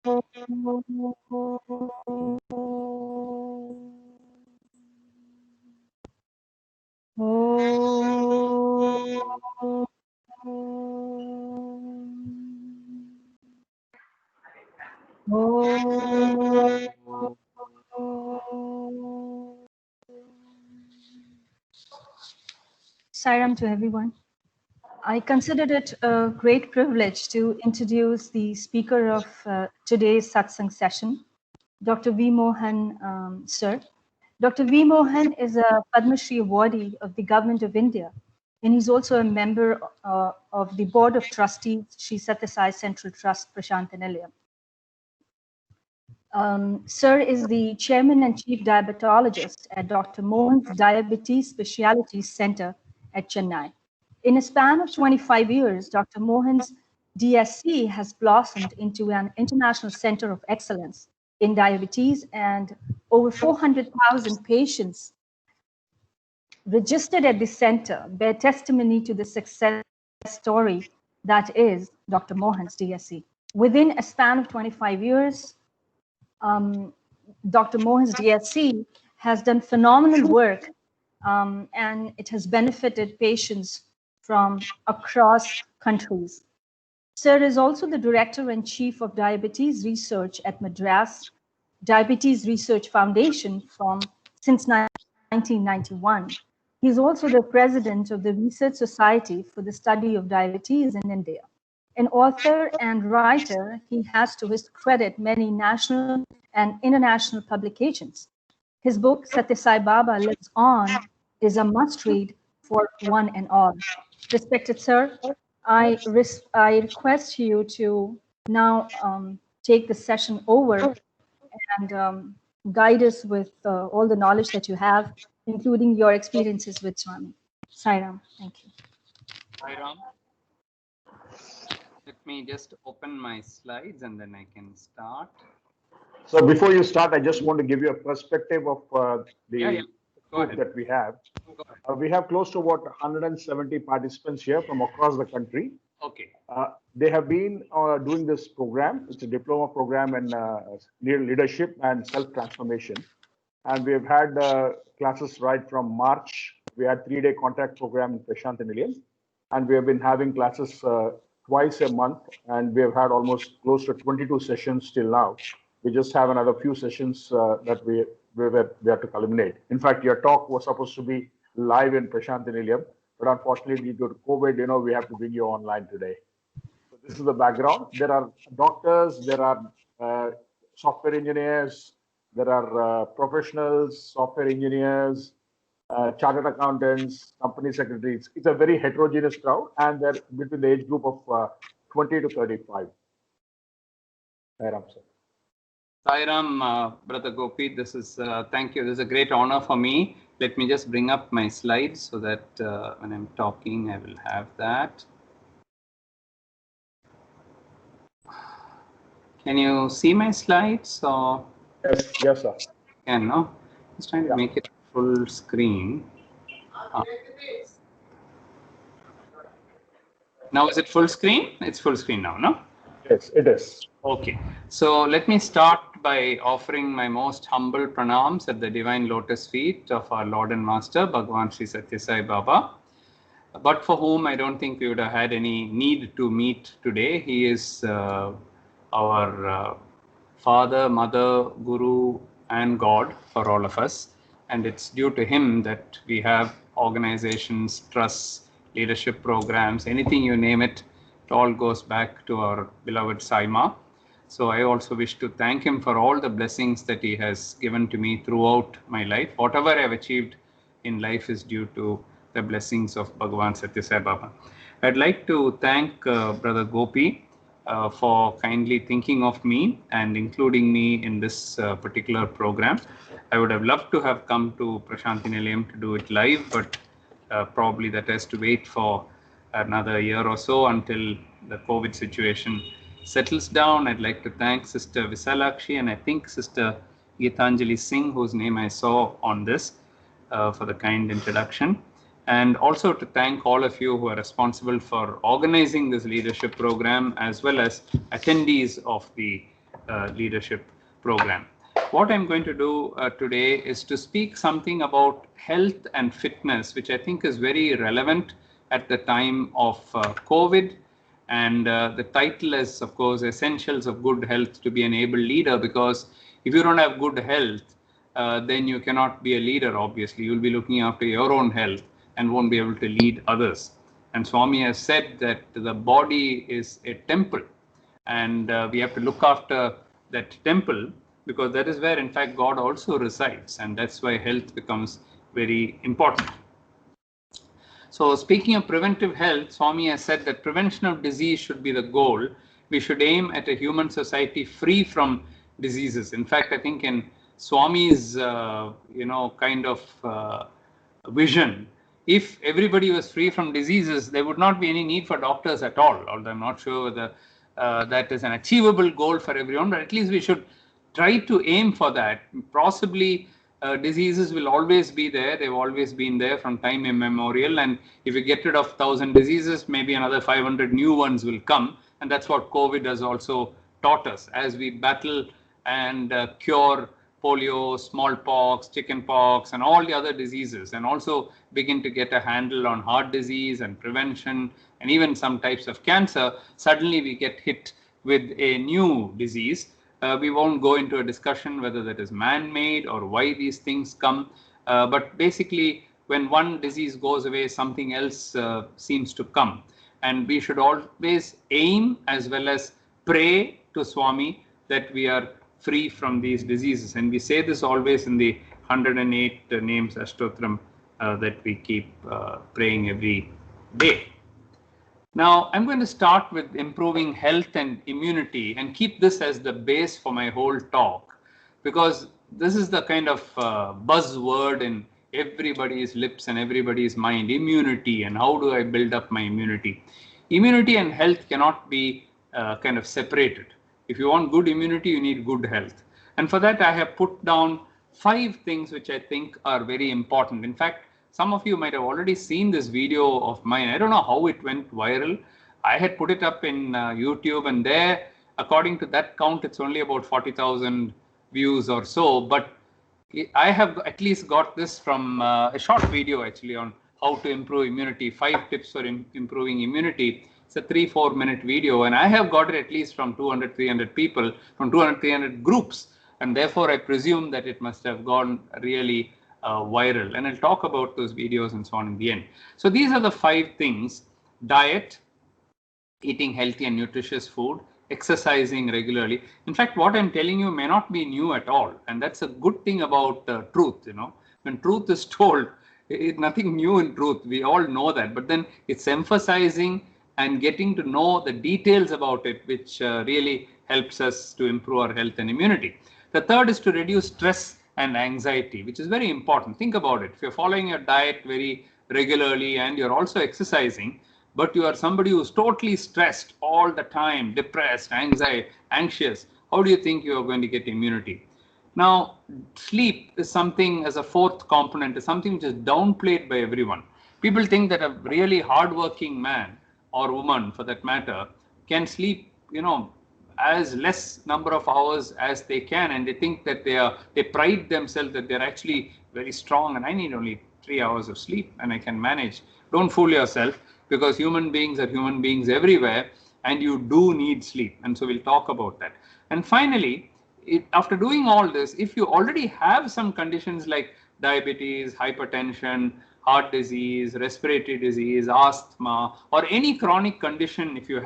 Sairam to everyone. I considered it a great privilege to introduce the speaker of today's satsang session, Dr. V. Mohan, sir. Dr. V. Mohan is a Padma Shri awardee of the Government of India, and he's also a member of the Board of Trustees, Sri Sathya Sai Central Trust, Prasanthi Nilayam. Sir is the Chairman and Chief Diabetologist at Dr. Mohan's Diabetes Specialties Center at Chennai. In a span of 25 years, Dr. Mohan's DSC has blossomed into an international center of excellence in diabetes, and over 400,000 patients registered at the center bear testimony to the success story that is Dr. Mohan's DSC. Within a span of 25 years, Dr. Mohan's DSC has done phenomenal work, and it has benefited patients from across countries. Sir is also the Director and Chief of Diabetes Research at Madras Diabetes Research Foundation since 1991. He is also the President of the Research Society for the Study of Diabetes in India. An author and writer, he has to his credit many national and international publications. His book, Sathya Sai Baba Lives On, is a must-read for one and all. Respected sir, I request you to now take the session over and guide us with all the knowledge that you have, including your experiences with Swami. Sairam, thank you. Sairam. Let me just open my slides and then I can start. So before you start, I just want to give you a perspective of the group that we have. We have close to about 170 participants here from across the country. Okay. They have been doing this program. It's a diploma program in leadership and self-transformation. And we have had classes right from March. We had 3-day contact program in Prasanthi Nilayam. And we have been having classes twice a month. And we have had almost close to 22 sessions till now. We just have another few sessions that we have to culminate. In fact, your talk was supposed to be live in Prasanthi Nilayam, but unfortunately due to COVID, we have to bring you online today. So this is the background. There are doctors, there are software engineers, there are professionals, software engineers, chartered accountants, company secretaries. It's a very heterogeneous crowd, and they're between the age group of 20 to 35. Sairam, sir. Sairam, Brother Gopi, this is, thank you. This is a great honor for me. Let me just bring up my slides so that when I'm talking, I will have that. Can you see my slides? Or? Yes, sir. Can, no? Just trying to make it full screen. Now is it full screen? It's full screen now, no? Yes, it is. Okay, so let me start by offering my most humble pranams at the divine lotus feet of our Lord and Master, Bhagavan Sri Sathya Sai Baba, but for whom I don't think we would have had any need to meet today. He is our father, mother, guru, and God for all of us. And it's due to him that we have organizations, trusts, leadership programs, anything you name it, it all goes back to our beloved Sai Ma. So I also wish to thank him for all the blessings that he has given to me throughout my life. Whatever I have achieved in life is due to the blessings of Bhagavan Sathya Sai Baba. I'd like to thank Brother Gopi for kindly thinking of me and including me in this particular program. I would have loved to have come to Prasanthi Nilayam to do it live, but probably that has to wait for another year or so until the COVID situation settles down. I'd like to thank Sister Visalakshi and I think Sister Geetanjali Singh, whose name I saw on this, for the kind introduction. And also to thank all of you who are responsible for organizing this leadership program, as well as attendees of the leadership program. What I'm going to do today is to speak something about health and fitness, which I think is very relevant at the time of COVID. And the title is, of course, Essentials of Good Health to be an Able Leader, because if you don't have good health, then you cannot be a leader, obviously. You'll be looking after your own health and won't be able to lead others. And Swami has said that the body is a temple, and we have to look after that temple, because that is where, in fact, God also resides, and that's why health becomes very important. So speaking of preventive health, Swami has said that prevention of disease should be the goal. We should aim at a human society free from diseases. In fact, I think in Swami's, kind of vision, if everybody was free from diseases, there would not be any need for doctors at all. Although I'm not sure whether that is an achievable goal for everyone, but at least we should try to aim for that. Possibly diseases will always be there. They've always been there from time immemorial. And if you get rid of 1,000 diseases, maybe another 500 new ones will come. And that's what COVID has also taught us. As we battle and cure polio, smallpox, chickenpox, and all the other diseases, and also begin to get a handle on heart disease and prevention, and even some types of cancer, suddenly we get hit with a new disease. We won't go into a discussion whether that is man-made or why these things come. But basically, when one disease goes away, something else seems to come. And we should always aim as well as pray to Swami that we are free from these diseases. And we say this always in the 108 names Ashtotram that we keep praying every day. Now, I'm going to start with improving health and immunity and keep this as the base for my whole talk, because this is the kind of buzzword in everybody's lips and everybody's mind: immunity. And how do I build up my immunity? Immunity and health cannot be kind of separated. If you want good immunity, you need good health. And for that, I have put down 5 things which I think are very important. In fact, some of you might have already seen this video of mine. I don't know how it went viral. I had put it up in YouTube, and there, according to that count, it's only about 40,000 views or so. But I have at least got this from a short video actually on how to improve immunity, 5 tips for improving immunity. It's a 3-4 minute video, and I have got it at least from 200-300 people, from 200-300 groups. And therefore, I presume that it must have gone really viral. And I'll talk about those videos and so on in the end. So these are the 5 things: diet, eating healthy and nutritious food, exercising regularly. In fact, what I'm telling you may not be new at all. And that's a good thing about truth. When truth is told, nothing new in truth. We all know that. But then it's emphasizing and getting to know the details about it, which really helps us to improve our health and immunity. The third is to reduce stress and anxiety, which is very important. Think about it. If you're following your diet very regularly and you're also exercising, but you are somebody who's totally stressed all the time, depressed, anxious, how do you think you are going to get immunity? Now, sleep is something, as a 4th component, is something which is downplayed by everyone. People think that a really hardworking man or woman, for that matter, can sleep, as less number of hours as they can, and they think that they pride themselves that they're actually very strong, and I need only 3 hours of sleep and I can manage. Don't fool yourself, because human beings are human beings everywhere, and you do need sleep. And so we'll talk about that. And finally, after doing all this, if you already have some conditions like diabetes, hypertension, heart disease, respiratory disease, asthma, or any chronic condition, if you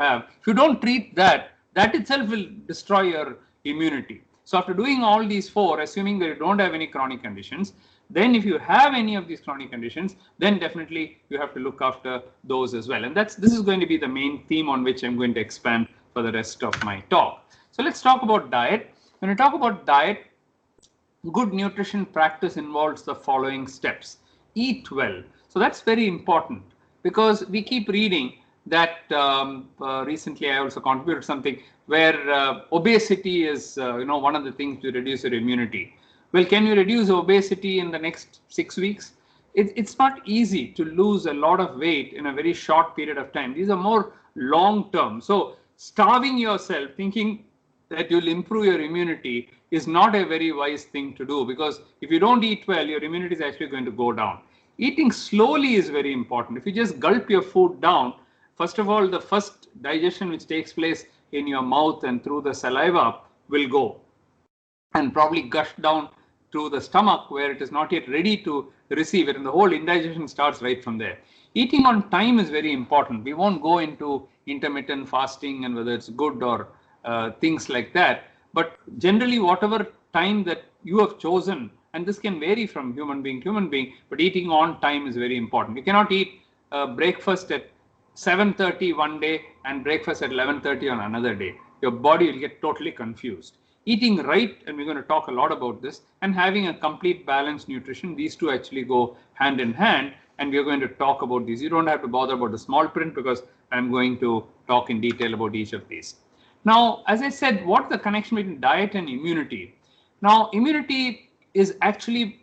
don't treat that itself will destroy your immunity. So after doing all these 4, assuming that you don't have any chronic conditions, then if you have any of these chronic conditions, then definitely you have to look after those as well. And this is going to be the main theme on which I'm going to expand for the rest of my talk. So let's talk about diet. When we talk about diet, good nutrition practice involves the following steps. Eat well. So that's very important, because we keep reading that recently I also contributed something where obesity is one of the things to reduce your immunity. Well, can you reduce obesity in the next 6 weeks? It's not easy to lose a lot of weight in a very short period of time. These are more long term. So starving yourself, thinking that you'll improve your immunity is not a very wise thing to do, because if you don't eat well, your immunity is actually going to go down. Eating slowly is very important. If you just gulp your food down, first of all, the first digestion which takes place in your mouth and through the saliva will go and probably gush down to the stomach where it is not yet ready to receive it, and the whole indigestion starts right from there. Eating on time is very important. We won't go into intermittent fasting and whether it's good or things like that, but generally whatever time that you have chosen, and this can vary from human being to human being, but eating on time is very important. You cannot eat breakfast at 7:30 one day and breakfast at 11:30 on another day. Your body will get totally confused. Eating right, and we're going to talk a lot about this, and having a complete balanced nutrition, these two actually go hand in hand, and we're going to talk about these. You don't have to bother about the small print because I'm going to talk in detail about each of these. Now, as I said, what's the connection between diet and immunity? Now, immunity is actually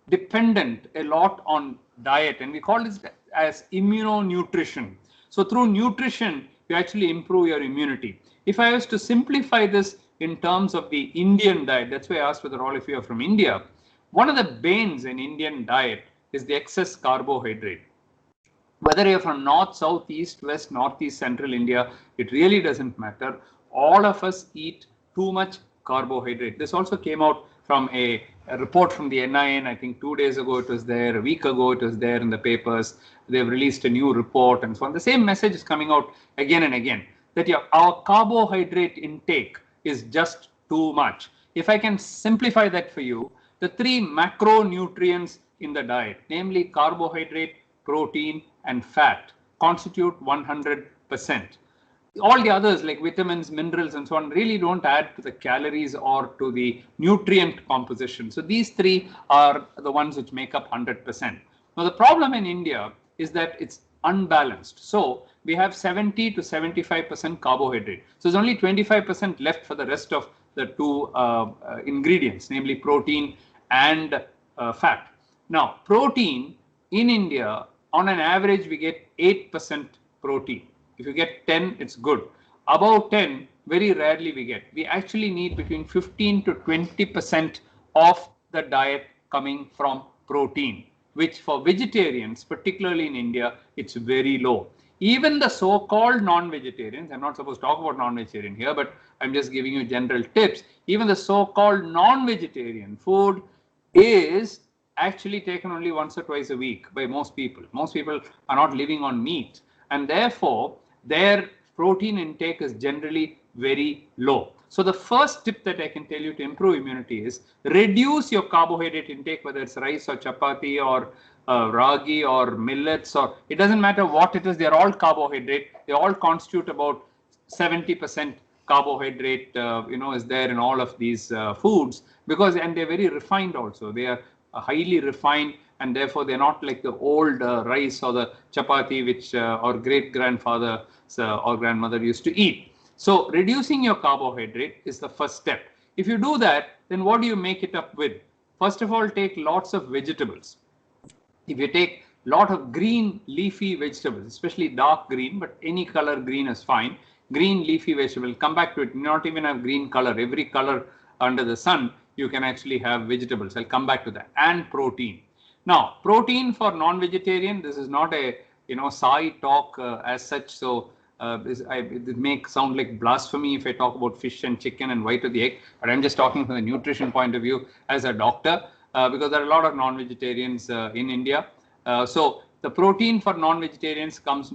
dependent a lot on diet, and we call this as immunonutrition. So through nutrition, you actually improve your immunity. If I was to simplify this in terms of the Indian diet, that's why I asked whether all of you are from India. One of the banes in Indian diet is the excess carbohydrate. Whether you're from north, south, east, west, northeast, central India, it really doesn't matter. All of us eat too much carbohydrate. This also came out from a report from the NIN. I think 2 days ago it was there, a week ago it was there in the papers. They've released a new report and so on. The same message is coming out again and again, that our carbohydrate intake is just too much. If I can simplify that for you, the three macronutrients in the diet, namely carbohydrate, protein, and fat, constitute 100%. All the others like vitamins, minerals, and so on really don't add to the calories or to the nutrient composition. So these three are the ones which make up 100%. Now the problem in India is that it's unbalanced. So we have 70 to 75% carbohydrate. So there's only 25% left for the rest of the two ingredients, namely protein and fat. Now, protein in India, on an average, we get 8% protein. If you get 10, it's good. Above 10, very rarely we get. We actually need between 15 to 20% of the diet coming from protein, which for vegetarians, particularly in India, it's very low. Even the so-called non-vegetarians, I'm not supposed to talk about non-vegetarian here, but I'm just giving you general tips. Even the so-called non-vegetarian food is actually taken only once or twice a week by most people. Most people are not living on meat, and therefore their protein intake is generally very low. So the first tip that I can tell you to improve immunity is reduce your carbohydrate intake, whether it's rice or chapati or ragi or millets, or it doesn't matter what it is, they're all carbohydrate. They all constitute about 70% carbohydrate, is there in all of these foods, because, and they're very refined also. They are highly refined, and therefore they're not like the old rice or the chapati which our great grandfather or grandmother used to eat. So reducing your carbohydrate is the first step. If you do that, then what do you make it up with? First of all, take lots of vegetables. If you take a lot of green leafy vegetables, especially dark green, but any color green is fine. Green leafy vegetable, come back to it, not even have green color, every color under the sun, you can actually have vegetables. I'll come back to that. And protein. Now, protein for non-vegetarian, this is not a Sai talk as such. So it may sound like blasphemy if I talk about fish and chicken and white of the egg, but I'm just talking from the nutrition point of view as a doctor, because there are a lot of non-vegetarians in India. So the protein for non-vegetarians comes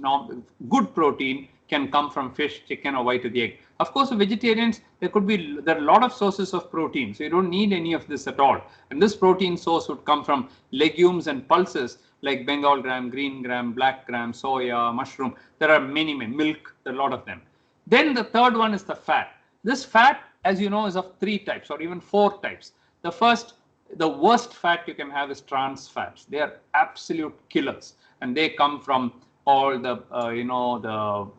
good protein can come from fish, chicken, or white of the egg. Of course, for vegetarians, there are a lot of sources of protein, so you don't need any of this at all. And this protein source would come from legumes and pulses like Bengal gram, green gram, black gram, soya, mushroom. There are many, milk, there are a lot of them. Then the third one is the fat. This fat, as you know, is of 3 types or even 4 types. The worst fat you can have is trans fats. They are absolute killers, and they come from all the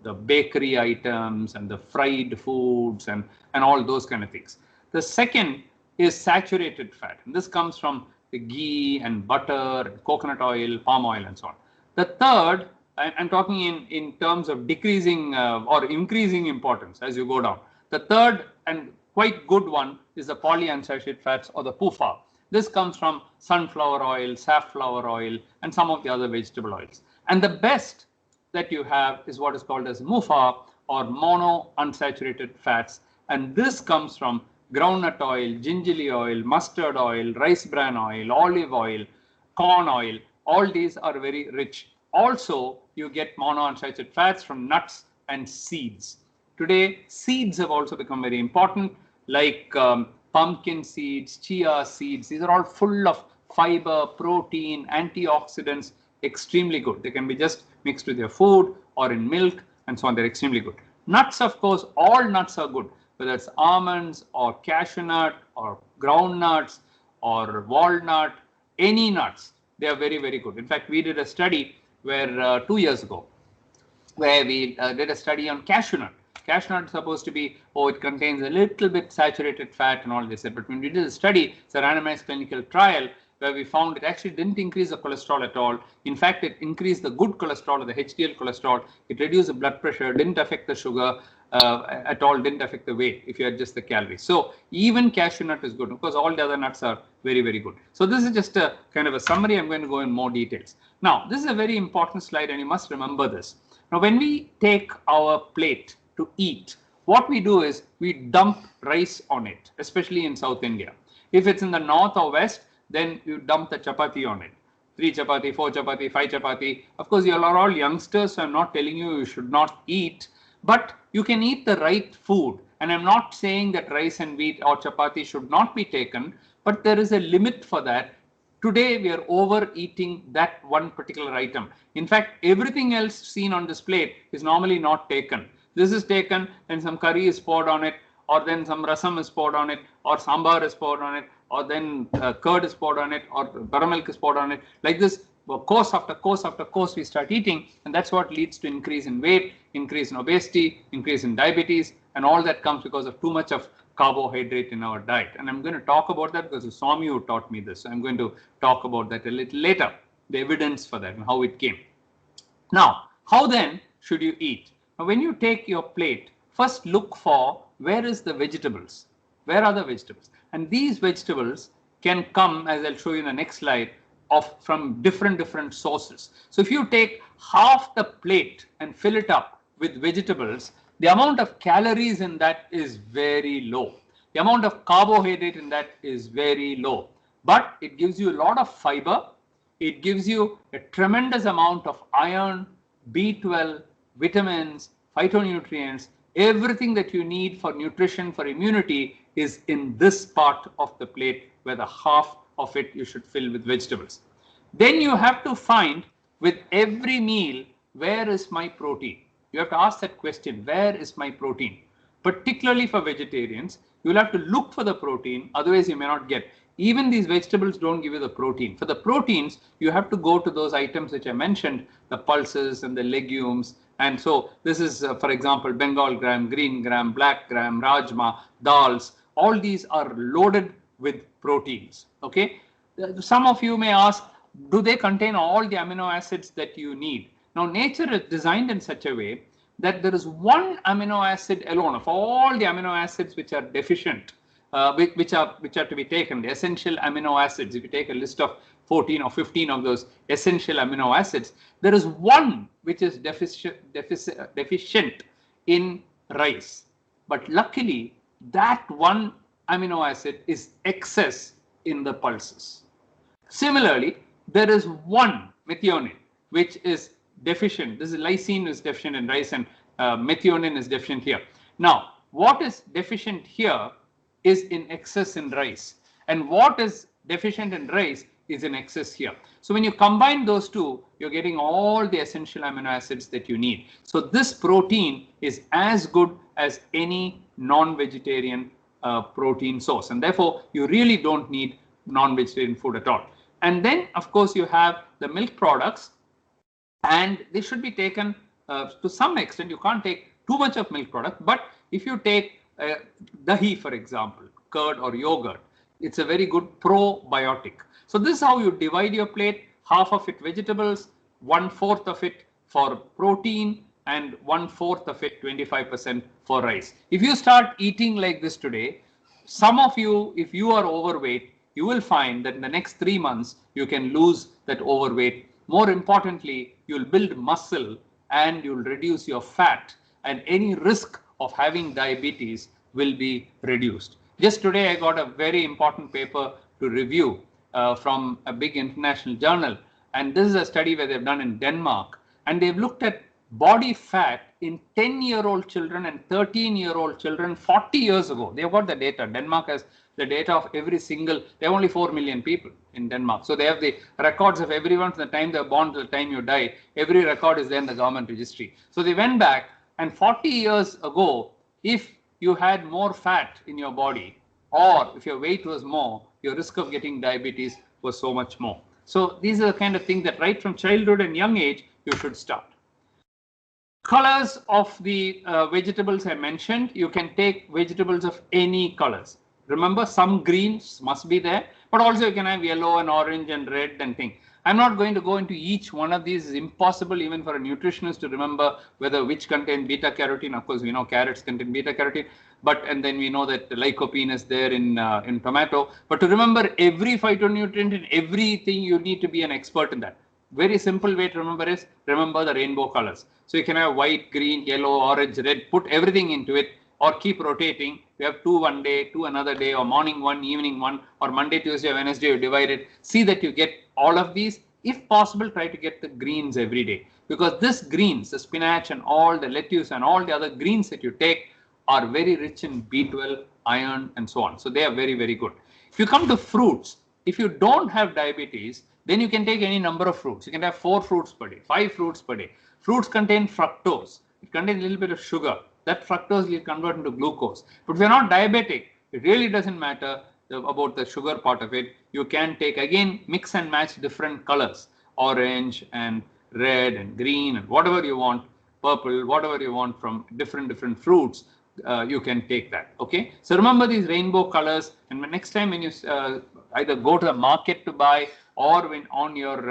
the bakery items and the fried foods and all those kind of things. The second is saturated fat, and this comes from the ghee and butter, coconut oil, palm oil, and so on. The third, I'm talking in terms of decreasing or increasing importance as you go down. The third and quite good one is the polyunsaturated fats or the PUFA. This comes from sunflower oil, safflower oil, and some of the other vegetable oils. And the best that you have is what is called as MUFA, or mono unsaturated fats. And this comes from groundnut oil, gingerly oil, mustard oil, rice bran oil, olive oil, corn oil. All these are very rich. Also, you get mono unsaturated fats from nuts and seeds. Today, seeds have also become very important, like pumpkin seeds, chia seeds. These are all full of fiber, protein, antioxidants, extremely good. They can be just mixed with your food or in milk and so on. They're extremely good. Nuts, of course, all nuts are good, whether it's almonds or cashew nut or groundnuts or walnut, any nuts, they are very, very good. In fact, we did a study where 2 years ago, where we did a study on cashew nut. Cashew nut is supposed to be, it contains a little bit saturated fat and all this. But when we did a study, it's a randomized clinical trial, where we found it actually didn't increase the cholesterol at all. In fact, it increased the good cholesterol, or the HDL cholesterol. It reduced the blood pressure, didn't affect the sugar at all, didn't affect the weight if you adjust the calories. So even cashew nut is good, because all the other nuts are very, very good. So this is just a kind of a summary. I'm going to go in more details. Now, this is a very important slide, and you must remember this. Now, when we take our plate to eat, what we do is we dump rice on it, especially in South India. If it's in the north or west, then you dump the chapati on it. 3 chapati, 4 chapati, 5 chapati. Of course, you are all youngsters, so I'm not telling you should not eat, but you can eat the right food. And I'm not saying that rice and wheat or chapati should not be taken, but there is a limit for that. Today, we are overeating that one particular item. In fact, everything else seen on this plate is normally not taken. This is taken, then some curry is poured on it, or then some rasam is poured on it, or sambar is poured on it, or then curd is poured on it, or buttermilk is poured on it. Like this, course after course after course, we start eating, and that's what leads to increase in weight, increase in obesity, increase in diabetes, and all that comes because of too much of carbohydrate in our diet. And I'm going to talk about that because Swami who taught me this. So I'm going to talk about that a little later, the evidence for that and how it came. Now, how then should you eat? Now, when you take your plate, first look for where is the vegetables. Where are the vegetables? And these vegetables can come, as I'll show you in the next slide, from different sources. So if you take half the plate and fill it up with vegetables, the amount of calories in that is very low. The amount of carbohydrate in that is very low. But it gives you a lot of fiber. It gives you a tremendous amount of iron, B12, vitamins, phytonutrients. Everything that you need for nutrition, for immunity, is in this part of the plate, where the half of it you should fill with vegetables. Then you have to find with every meal, where is my protein? You have to ask that question, where is my protein? Particularly for vegetarians, you will have to look for the protein, otherwise you may not get. Even these vegetables don't give you the protein. For the proteins, you have to go to those items which I mentioned, the pulses and the legumes. And so this is, for example, Bengal gram, green gram, black gram, rajma, dals. All these are loaded with proteins. Okay. Some of you may ask, do they contain all the amino acids that you need? Now, nature is designed in such a way that there is one amino acid alone of all the amino acids which are deficient, which are to be taken, the essential amino acids. If you take a list of 14 or 15 of those essential amino acids, there is one which is deficient in rice. But luckily, that one amino acid is excess in the pulses. Similarly, there is one methionine which is deficient. This is lysine is deficient in rice, and methionine is deficient here. Now, what is deficient here is in excess in rice, and what is deficient in rice is in excess here. So when you combine those two, you're getting all the essential amino acids that you need. So this protein is as good as any non-vegetarian protein source, and therefore you really don't need non-vegetarian food at all. And then, of course, you have the milk products, and they should be taken to some extent. You can't take too much of milk product, but if you take dahi, for example, curd or yogurt, it's a very good probiotic. So this is how you divide your plate: half of it vegetables, 1/4 of it for protein, and 1/4 of it, 25%, for rice. If you start eating like this today, some of you, if you are overweight, you will find that in the next 3 months, you can lose that overweight. More importantly, you'll build muscle and you'll reduce your fat, and any risk of having diabetes will be reduced. Just today, I got a very important paper to review from a big international journal. And this is a study where they've done in Denmark, and they've looked at body fat in 10-year-old children and 13-year-old children 40 years ago. They've got the data. Denmark has the data of every single, they have only 4 million people in Denmark. So they have the records of everyone from the time they're born to the time you die. Every record is there in the government registry. So they went back, and 40 years ago, if you had more fat in your body, or if your weight was more, your risk of getting diabetes was so much more. So these are the kind of things that right from childhood and young age, you should start. Colors of the vegetables I mentioned, you can take vegetables of any colors. Remember, some greens must be there, but also you can have yellow and orange and red and thing. I'm not going to go into each one of these. It's impossible even for a nutritionist to remember whether which contain beta carotene. Of course, we know carrots contain beta carotene, and then we know that lycopene is there in tomato. But to remember every phytonutrient and everything, you need to be an expert in that. Very simple way to remember is remember the rainbow colors. So you can have white, green, yellow, orange, red, put everything into it, or keep rotating. You have 2 one day, 2 another day, or morning 1, evening 1, or Monday, Tuesday, Wednesday, you divide it. See that you get all of these. If possible, try to get the greens every day, because this greens, the spinach and all the lettuce and all the other greens that you take are very rich in B12, iron, and so on. So they are very, very good. If you come to fruits, if you don't have diabetes, then you can take any number of fruits. You can have 4 fruits per day, 5 fruits per day. Fruits contain fructose. It contains a little bit of sugar. That fructose will convert into glucose. But if you're not diabetic, it really doesn't matter about the sugar part of it. You can take, again, mix and match different colors, orange and red and green and whatever you want, purple, whatever you want from different fruits. You can take that. Okay, so remember these rainbow colors, and next time when you either go to the market to buy, or when on your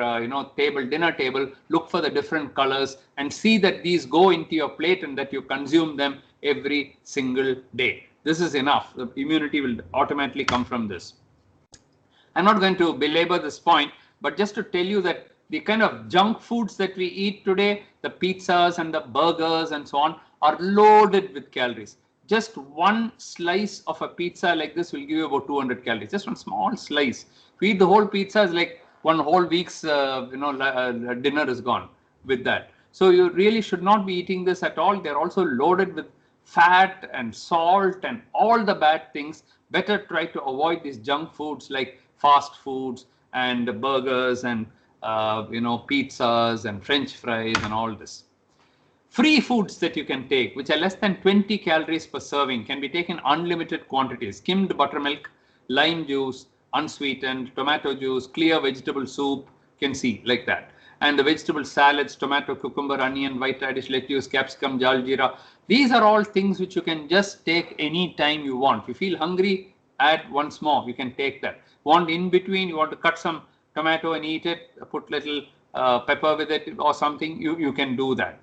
dinner table, look for the different colors and see that these go into your plate and that you consume them every single day. This is enough. The immunity will automatically come from this. I'm not going to belabor this point, but just to tell you that the kind of junk foods that we eat today, the pizzas and the burgers and so on, are loaded with calories. Just one slice of a pizza like this will give you about 200 calories. Just one small slice. If you eat the whole pizza, it's like one whole week's dinner is gone with that. So you really should not be eating this at all. They're also loaded with fat and salt and all the bad things. Better try to avoid these junk foods like fast foods and burgers and pizzas and French fries and all this. Free foods that you can take, which are less than 20 calories per serving, can be taken unlimited quantities. Skimmed buttermilk, lime juice, unsweetened, tomato juice, clear vegetable soup, can see like that. And the vegetable salads, tomato, cucumber, onion, white radish, lettuce, capsicum, jaljeera. These are all things which you can just take any time you want. If you feel hungry, add once more. You can take that. Want in between, you want to cut some tomato and eat it, put little pepper with it or something, you can do that,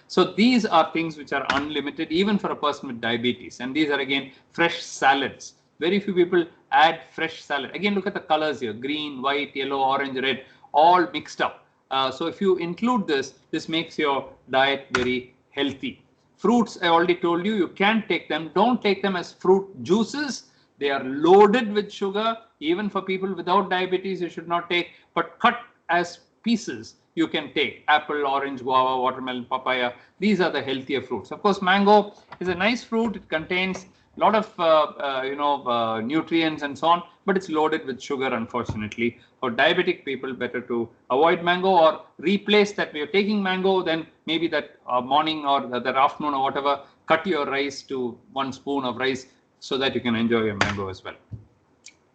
So these are things which are unlimited even for a person with diabetes. And these are again fresh salads. Very few people add fresh salad. Again, look at the colors here: green, white, yellow, orange, red, all mixed up. So if you include this makes your diet very healthy. Fruits, I already told you, you can take them. Don't take them as fruit juices. They are loaded with sugar. Even for people without diabetes, you should not take, but cut as pieces you can take. Apple, orange, guava, watermelon, papaya. These are the healthier fruits. Of course, mango is a nice fruit. It contains a lot of nutrients and so on, but it's loaded with sugar, unfortunately. For diabetic people, better to avoid mango or replace that. When you're taking mango, then maybe that morning or that afternoon or whatever, cut your rice to 1 spoon of rice so that you can enjoy your mango as well.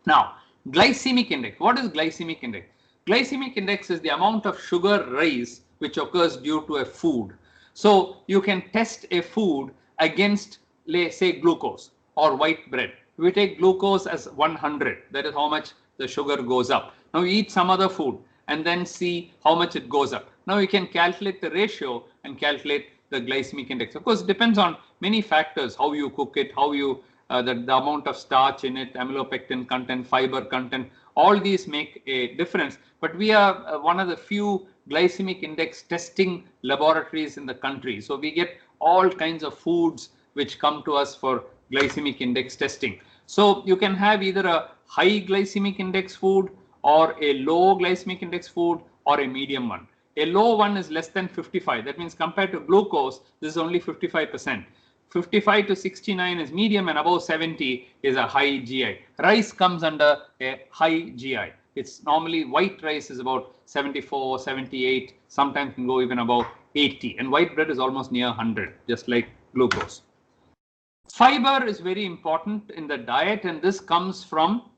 Now, glycemic index. What is glycemic index? Glycemic index is the amount of sugar rise which occurs due to a food. So you can test a food against, say, glucose or white bread. We take glucose as 100. That is how much the sugar goes up. Now you eat some other food and then see how much it goes up. Now you can calculate the ratio and calculate the glycemic index. Of course, it depends on many factors: how you cook it, how you the amount of starch in it, amylopectin content, fiber content, all these make a difference. But we are one of the few glycemic index testing laboratories in the country. So we get all kinds of foods which come to us for glycemic index testing. So you can have either a high glycemic index food or a low glycemic index food or a medium one. A low one is less than 55. That means compared to glucose, this is only 55%. 55 to 69 is medium and above 70 is a high GI. Rice comes under a high GI. It's normally white rice is about 74, 78, sometimes can go even above 80. And white bread is almost near 100, just like glucose. Fiber is very important in the diet, and this comes from,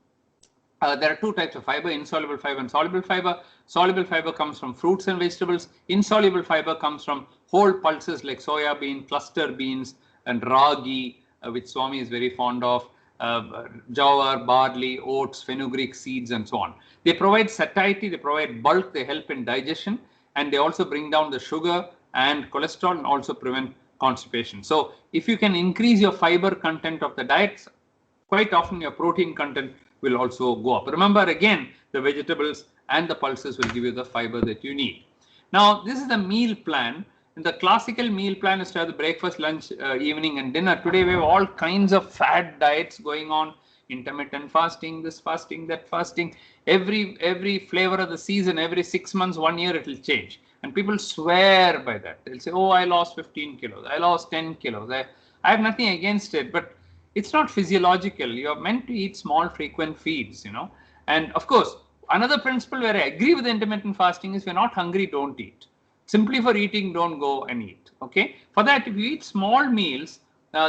there are two types of fiber, insoluble fiber and soluble fiber. Soluble fiber comes from fruits and vegetables. Insoluble fiber comes from whole pulses like soya bean, cluster beans, and ragi, which Swami is very fond of, jowar, barley, oats, fenugreek seeds, and so on. They provide satiety, they provide bulk, they help in digestion, and they also bring down the sugar and cholesterol and also prevent constipation. So if you can increase your fiber content of the diet, quite often your protein content will also go up. Remember, again, the vegetables and the pulses will give you the fiber that you need. Now, this is the meal plan. And the classical meal plan is to have the breakfast, lunch, evening, and dinner. Today, we have all kinds of fad diets going on, intermittent fasting, this fasting, that fasting. Every flavor of the season, every 6 months, 1 year, it will change. And people swear by that. They'll say, oh, I lost 15 kilos, I lost 10 kilos. I have nothing against it, but it's not physiological. You're meant to eat small, frequent feeds, you know. And of course, another principle where I agree with intermittent fasting is if you're not hungry, don't eat. Simply for eating, don't go and eat. Okay. For that, if you eat small meals,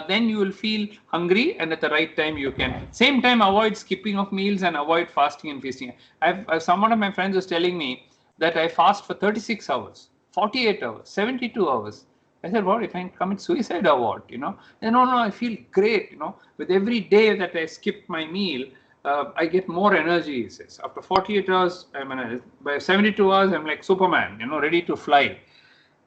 then you will feel hungry, and at the right time you can. Same time, avoid skipping of meals and avoid fasting and feasting. One of my friends was telling me that I fast for 36 hours, 48 hours, 72 hours. I said, what, if I commit suicide or what, you know? And no, I feel great, you know, with every day that I skip my meal, I get more energy, he says. After 48 hours, by 72 hours, I'm like Superman, you know, ready to fly.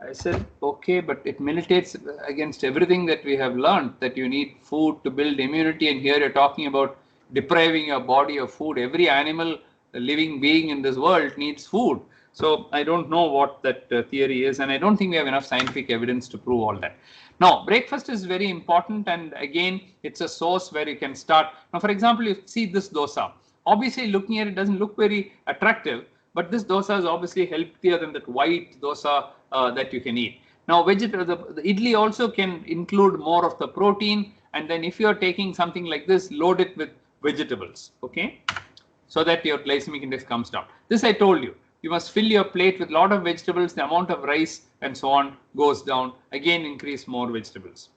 I said, okay, but it militates against everything that we have learned, that you need food to build immunity. And here you're talking about depriving your body of food. Every animal, living being in this world needs food. So I don't know what that theory is, and I don't think we have enough scientific evidence to prove all that. Now, breakfast is very important, and again, it's a source where you can start. Now, for example, you see this dosa. Obviously, looking at it doesn't look very attractive, but this dosa is obviously healthier than that white dosa that you can eat. Now, the idli also can include more of the protein, and then if you're taking something like this, load it with vegetables, okay, so that your glycemic index comes down. This I told you. You must fill your plate with a lot of vegetables, the amount of rice and so on goes down. Again, increase more vegetables.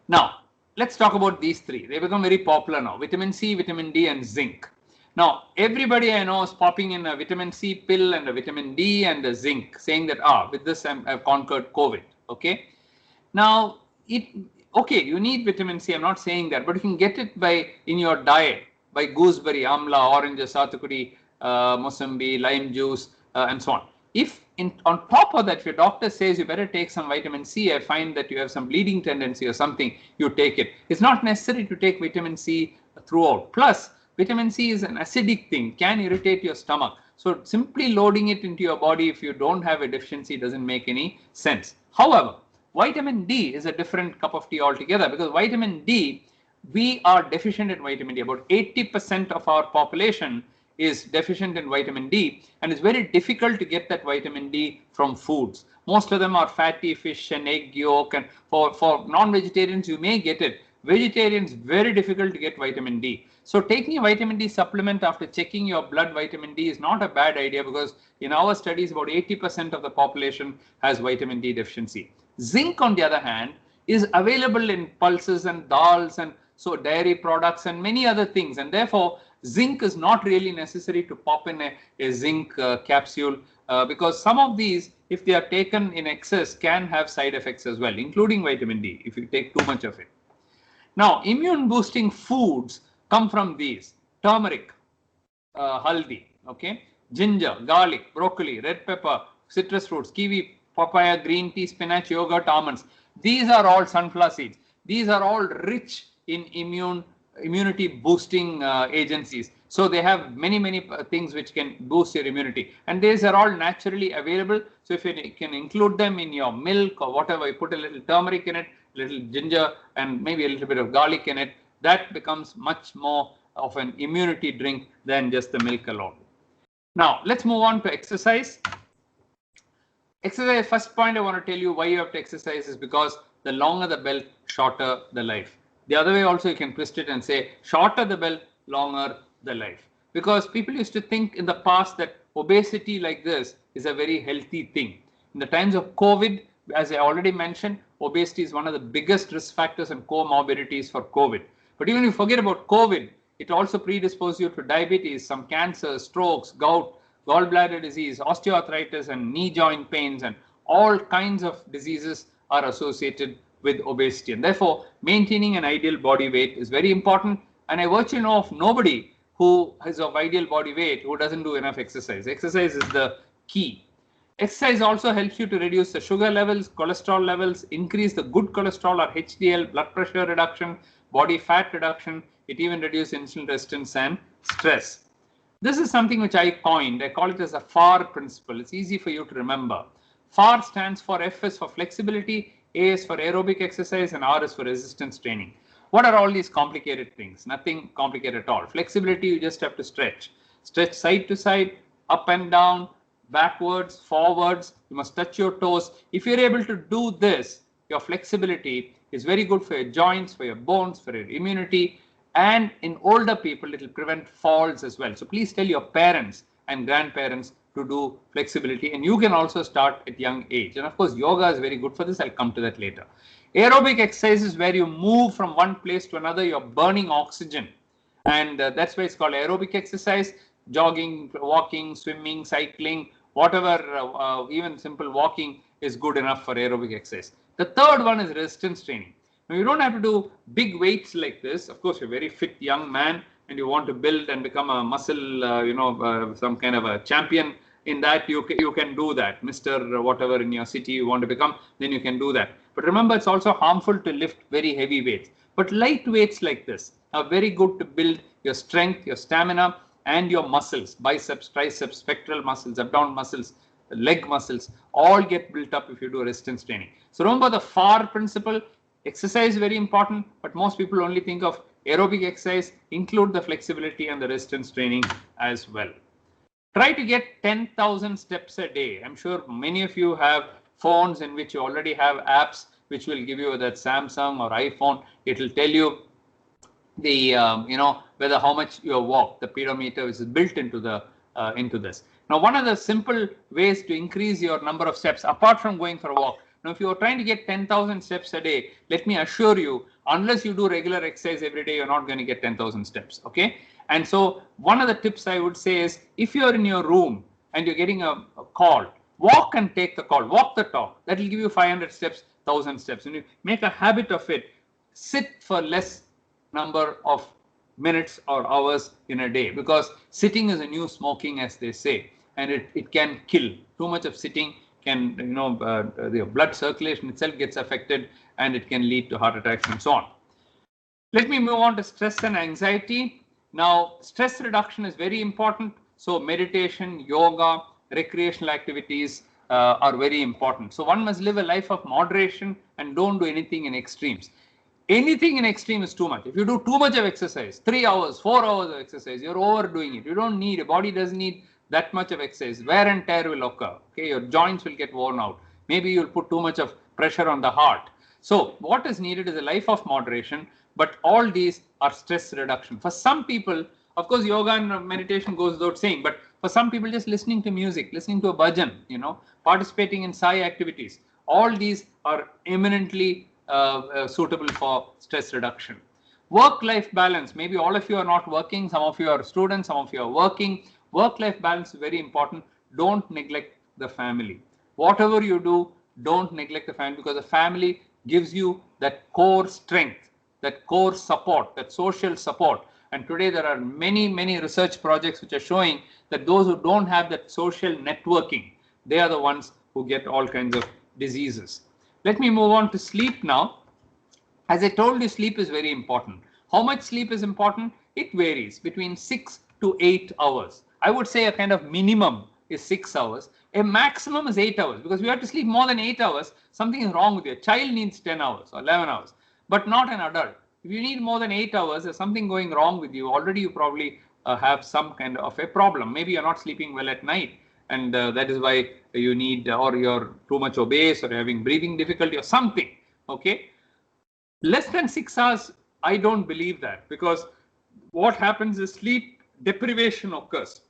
Now, let's talk about these three. They become very popular now. Vitamin C, vitamin D, and zinc. Now, everybody I know is popping in a vitamin C pill and a vitamin D and a zinc, saying that, with this I've conquered COVID, okay? Now, you need vitamin C, I'm not saying that, but you can get it in your diet by gooseberry, amla, oranges, satukudi, Mosambi, lime juice, and so on. If on top of that, if your doctor says you better take some vitamin C, I find that you have some bleeding tendency or something, you take it. It's not necessary to take vitamin C throughout. Plus, vitamin C is an acidic thing, can irritate your stomach. So simply loading it into your body if you don't have a deficiency doesn't make any sense. However, vitamin D is a different cup of tea altogether, because vitamin D, we are deficient in vitamin D. About 80% of our population is deficient in vitamin D, and it's very difficult to get that vitamin D from foods. Most of them are fatty fish and egg yolk, and for non-vegetarians you may get it. Vegetarians, very difficult to get vitamin D. So taking a vitamin D supplement after checking your blood vitamin D is not a bad idea, because in our studies about 80% of the population has vitamin D deficiency. Zinc, on the other hand, is available in pulses and dals and so dairy products and many other things, and therefore zinc is not really necessary to pop in a zinc capsule, because some of these, if they are taken in excess, can have side effects as well, including vitamin D if you take too much of it. Now, immune boosting foods come from these: turmeric, haldi, okay, ginger, garlic, broccoli, red pepper, citrus fruits, kiwi, papaya, green tea, spinach, yogurt, almonds. These are all sunflower seeds. These are all rich in immunity boosting agencies. So they have many things which can boost your immunity, and these are all naturally available. So if you can include them in your milk or whatever, you put a little turmeric in it, little ginger, and maybe a little bit of garlic in it, that becomes much more of an immunity drink than just the milk alone. Now let's move on to exercise. Exercise, first point I want to tell you why you have to exercise is because the longer the belt, shorter the life. The other way also you can twist it and say shorter the belt, longer the life. Because people used to think in the past that obesity like this is a very healthy thing. In the times of COVID, as I already mentioned, obesity is one of the biggest risk factors and comorbidities for COVID. But even if you forget about COVID, it also predisposes you to diabetes, some cancer, strokes, gout, gallbladder disease, osteoarthritis, and knee joint pains, and all kinds of diseases are associated with obesity. And therefore, maintaining an ideal body weight is very important. And I virtually know of nobody who has of ideal body weight who doesn't do enough exercise. Exercise is the key. Exercise also helps you to reduce the sugar levels, cholesterol levels, increase the good cholesterol or HDL, blood pressure reduction, body fat reduction. It even reduces insulin resistance and stress. This is something which I coined. I call it as a FAR principle. It's easy for you to remember. FAR stands for F is for flexibility, A is for aerobic exercise, and R is for resistance training. What are all these complicated things? Nothing complicated at all. Flexibility, you just have to stretch. Stretch side to side, up and down, backwards, forwards. You must touch your toes. If you're able to do this, your flexibility is very good for your joints, for your bones, for your immunity. And in older people, it will prevent falls as well. So please tell your parents and grandparents to do flexibility. And you can also start at young age. And of course, yoga is very good for this. I'll come to that later. Aerobic exercise is where you move from one place to another. You're burning oxygen. And that's why it's called aerobic exercise. Jogging, walking, swimming, cycling, whatever, even simple walking is good enough for aerobic exercise. The third one is resistance training. Now, you don't have to do big weights like this. Of course, you're a very fit young man and you want to build and become a muscle, some kind of a champion in that, you can do that. Mr. whatever in your city you want to become, then you can do that. But remember, it's also harmful to lift very heavy weights. But light weights like this are very good to build your strength, your stamina, and your muscles, biceps, triceps, pectoral muscles, abdominal muscles, leg muscles, all get built up if you do resistance training. So remember the FAR principle. Exercise is very important, but most people only think of aerobic exercise. Include the flexibility and the resistance training as well. Try to get 10,000 steps a day. I'm sure many of you have phones in which you already have apps which will give you that Samsung or iPhone. It will tell you the whether how much you have walked. The pedometer is built into the into this. Now, one of the simple ways to increase your number of steps, apart from going for a walk. Now, if you are trying to get 10,000 steps a day, let me assure you, unless you do regular exercise every day, you're not going to get 10,000 steps. Okay. And so one of the tips I would say is, if you're in your room and you're getting a call, walk and take the call, walk the talk. That will give you 500 steps, 1,000 steps. And you make a habit of it. Sit for less number of minutes or hours in a day, because sitting is a new smoking, as they say, and it can kill. Too much of sitting can, the blood circulation itself gets affected, and it can lead to heart attacks and so on. Let me move on to stress and anxiety. Now, stress reduction is very important. So meditation, yoga, recreational activities are very important. So one must live a life of moderation and don't do anything in extremes. Anything in extreme is too much. If you do too much of exercise, 3 hours, 4 hours of exercise, you're overdoing it. You don't need, your body doesn't need that much of exercise. Wear and tear will occur. Okay, your joints will get worn out. Maybe you'll put too much of pressure on the heart. So what is needed is a life of moderation, but all these are stress reduction. For some people, of course, yoga and meditation goes without saying, but for some people, just listening to music, listening to a bhajan, participating in sai activities, all these are eminently suitable for stress reduction. Work-life balance. Maybe all of you are not working. Some of you are students. Some of you are working. Work-life balance is very important. Don't neglect the family. Whatever you do, don't neglect the family, because the family gives you that core strength, that core support, that social support. And today there are many, many research projects which are showing that those who don't have that social networking, they are the ones who get all kinds of diseases. Let me move on to sleep now. As I told you, sleep is very important. How much sleep is important? It varies between 6 to 8 hours. I would say a kind of minimum is 6 hours. A maximum is 8 hours, because if you have to sleep more than 8 hours, something is wrong with you. A child needs 10 hours or 11 hours, but not an adult. If you need more than 8 hours, there's something going wrong with you. Already you probably have some kind of a problem. Maybe you're not sleeping well at night, and that is why you need, or you're too much obese, or you're having breathing difficulty or something. Okay. Less than 6 hours, I don't believe that, because what happens is sleep deprivation occurs,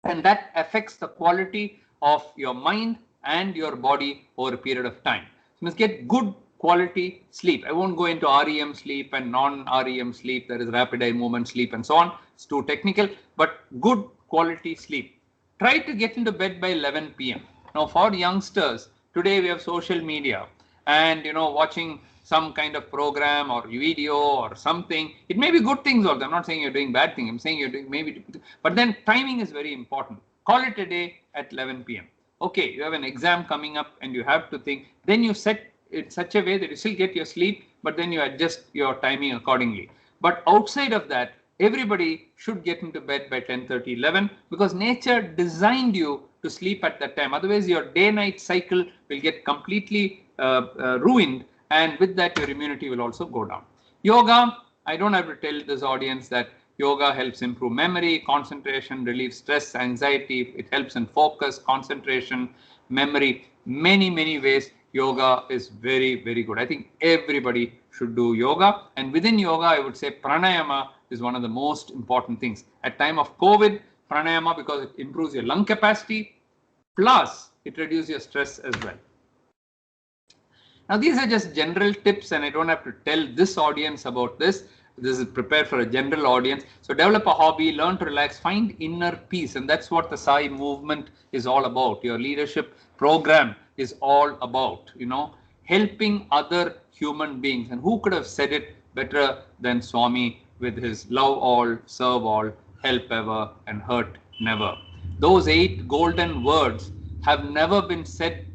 and that affects the quality of your mind and your body over a period of time. You must get good quality sleep. I won't go into REM sleep and non-REM sleep, there is rapid eye movement sleep and so on. It's too technical, but good quality sleep. Try to get into bed by 11 p.m. Now, for youngsters, today we have social media, and watching some kind of program or video or something. It may be good things also. I'm not saying you're doing bad things. I'm saying you're doing maybe, but then timing is very important. Call it a day at 11 p.m. Okay, you have an exam coming up and you have to think. Then you set it such a way that you still get your sleep, but then you adjust your timing accordingly. But outside of that, everybody should get into bed by 10:30, 11, because nature designed you to sleep at that time. Otherwise, your day-night cycle will get completely ruined, and with that, your immunity will also go down. Yoga, I don't have to tell this audience that yoga helps improve memory, concentration, relieve stress, anxiety. It helps in focus, concentration, memory, many ways. Yoga is very, very good. I think everybody should do yoga. And within yoga, I would say pranayama is one of the most important things. At time of COVID, pranayama, because it improves your lung capacity, plus it reduces your stress as well. Now, these are just general tips, and I don't have to tell this audience about this. This is prepared for a general audience. So develop a hobby, learn to relax, find inner peace. And that's what the Sai movement is all about. Your leadership program is all about, helping other human beings. And who could have said it better than Swami with his love all, serve all, help ever, and hurt never. Those 8 golden words have never been said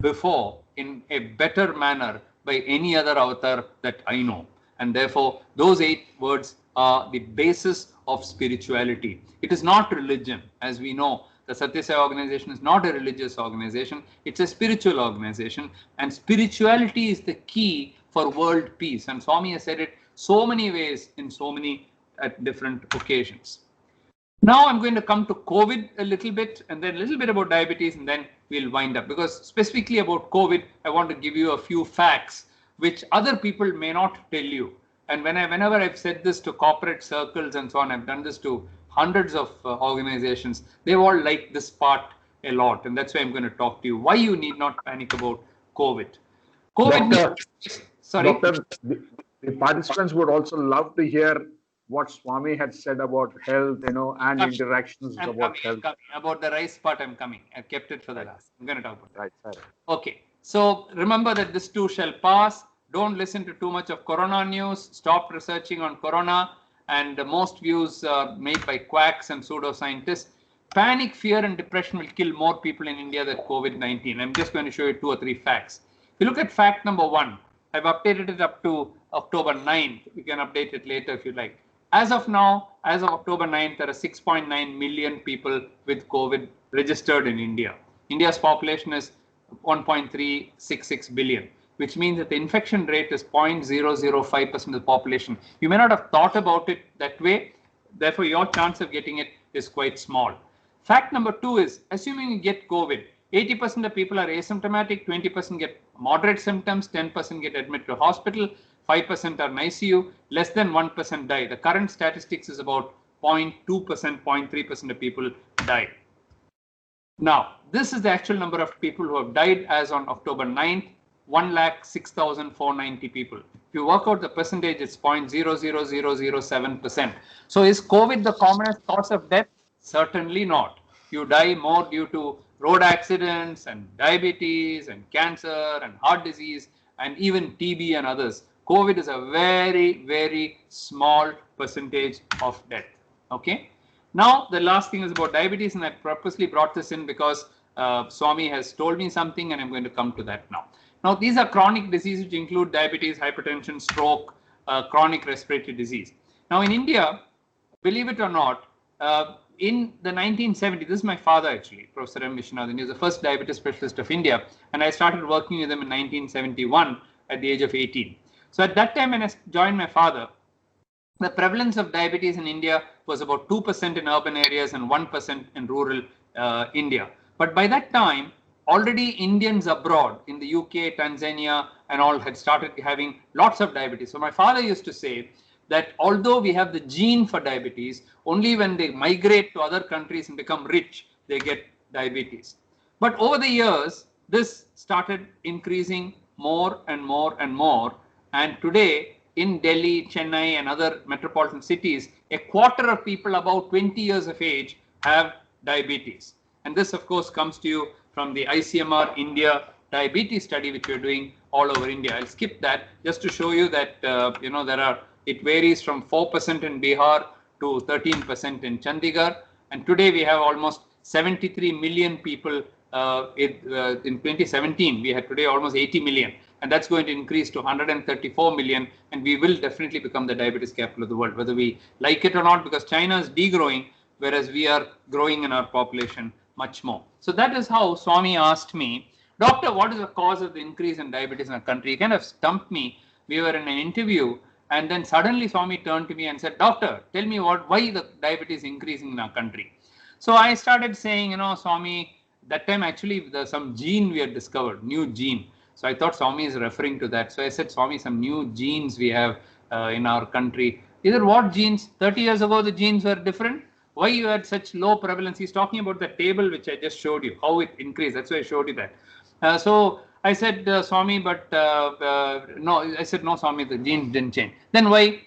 before in a better manner by any other avatar that I know. And therefore, those 8 words are the basis of spirituality. It is not religion. As we know, the Sathya Sai organization is not a religious organization. It's a spiritual organization. And spirituality is the key for world peace. And Swami has said it so many ways in so many different occasions. Now I'm going to come to COVID a little bit, and then a little bit about diabetes, and then we'll wind up. Because specifically about COVID, I want to give you a few facts which other people may not tell you. And whenever I've said this to corporate circles and so on, I've done this to hundreds of organizations, they've all liked this part a lot. And that's why I'm going to talk to you why you need not panic about COVID. Doctor, the participants would also love to hear what Swami had said about health, and interactions about health. About the rice part, I'm coming. I've kept it for the last. I'm going to talk about that. Right. Okay. So remember that this too shall pass. Don't listen to too much of Corona news. Stop researching on Corona. And most views are made by quacks and pseudoscientists. Panic, fear, and depression will kill more people in India than COVID-19. I'm just going to show you 2 or 3 facts. If you look at fact number 1, I've updated it up to October 9th. You can update it later if you like. As of now, as of October 9th, there are 6.9 million people with COVID registered in India. India's population is 1.366 billion, which means that the infection rate is 0.005% of the population. You may not have thought about it that way. Therefore, your chance of getting it is quite small. Fact number 2 is, assuming you get COVID, 80% of people are asymptomatic, 20% get moderate symptoms, 10% get admitted to hospital, 5% are in ICU, less than 1% die. The current statistics is about 0.2%, 0.3% of people die. Now, this is the actual number of people who have died as on October 9th, 1,06,490 people. If you work out the percentage, it's 0.00007%. So is COVID the commonest cause of death? Certainly not. You die more due to road accidents and diabetes and cancer and heart disease and even TB and others. COVID is a very, very small percentage of death. Okay. Now, the last thing is about diabetes, and I purposely brought this in because Swami has told me something, and I'm going to come to that now. Now, these are chronic diseases which include diabetes, hypertension, stroke, chronic respiratory disease. Now, in India, believe it or not, in the 1970s, this is my father actually, Professor M. Vishwanathan. He was the first diabetes specialist of India, and I started working with him in 1971 at the age of 18. So at that time when I joined my father, the prevalence of diabetes in India was about 2% in urban areas and 1% in rural India. But by that time, already Indians abroad in the UK, Tanzania, and all had started having lots of diabetes. So my father used to say that although we have the gene for diabetes, only when they migrate to other countries and become rich, they get diabetes. But over the years, this started increasing more and more and more. And today, in Delhi, Chennai, and other metropolitan cities, a quarter of people about 20 years of age have diabetes. And this, of course, comes to you from the ICMR India diabetes study, which we're doing all over India. I'll skip that just to show you that, it varies from 4% in Bihar to 13% in Chandigarh. And today we have almost 73 million people. In 2017, we had today almost 80 million. And that's going to increase to 134 million. And we will definitely become the diabetes capital of the world, whether we like it or not, because China is degrowing, whereas we are growing in our population much more. So that is how Swami asked me, Doctor, what is the cause of the increase in diabetes in our country? He kind of stumped me. We were in an interview, and then suddenly Swami turned to me and said, Doctor, tell me why the diabetes is increasing in our country. So I started saying, Swami, that time actually there's some gene we had discovered, new gene. So I thought Swami is referring to that. So I said, Swami, some new genes we have in our country. He said, what genes? 30 years ago, the genes were different. Why you had such low prevalence? He's talking about the table which I just showed you, how it increased. That's why I showed you that. So I said, Swami, but no, I said, no, Swami, the genes didn't change. Then why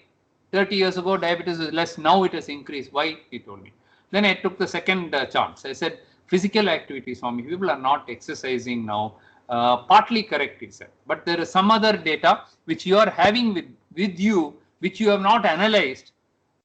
30 years ago, diabetes was less, now it has increased. Why? He told me. Then I took the second chance. I said, physical activity, Swami, people are not exercising now. Partly correct, he said. But there is some other data which you are having with you, which you have not analyzed.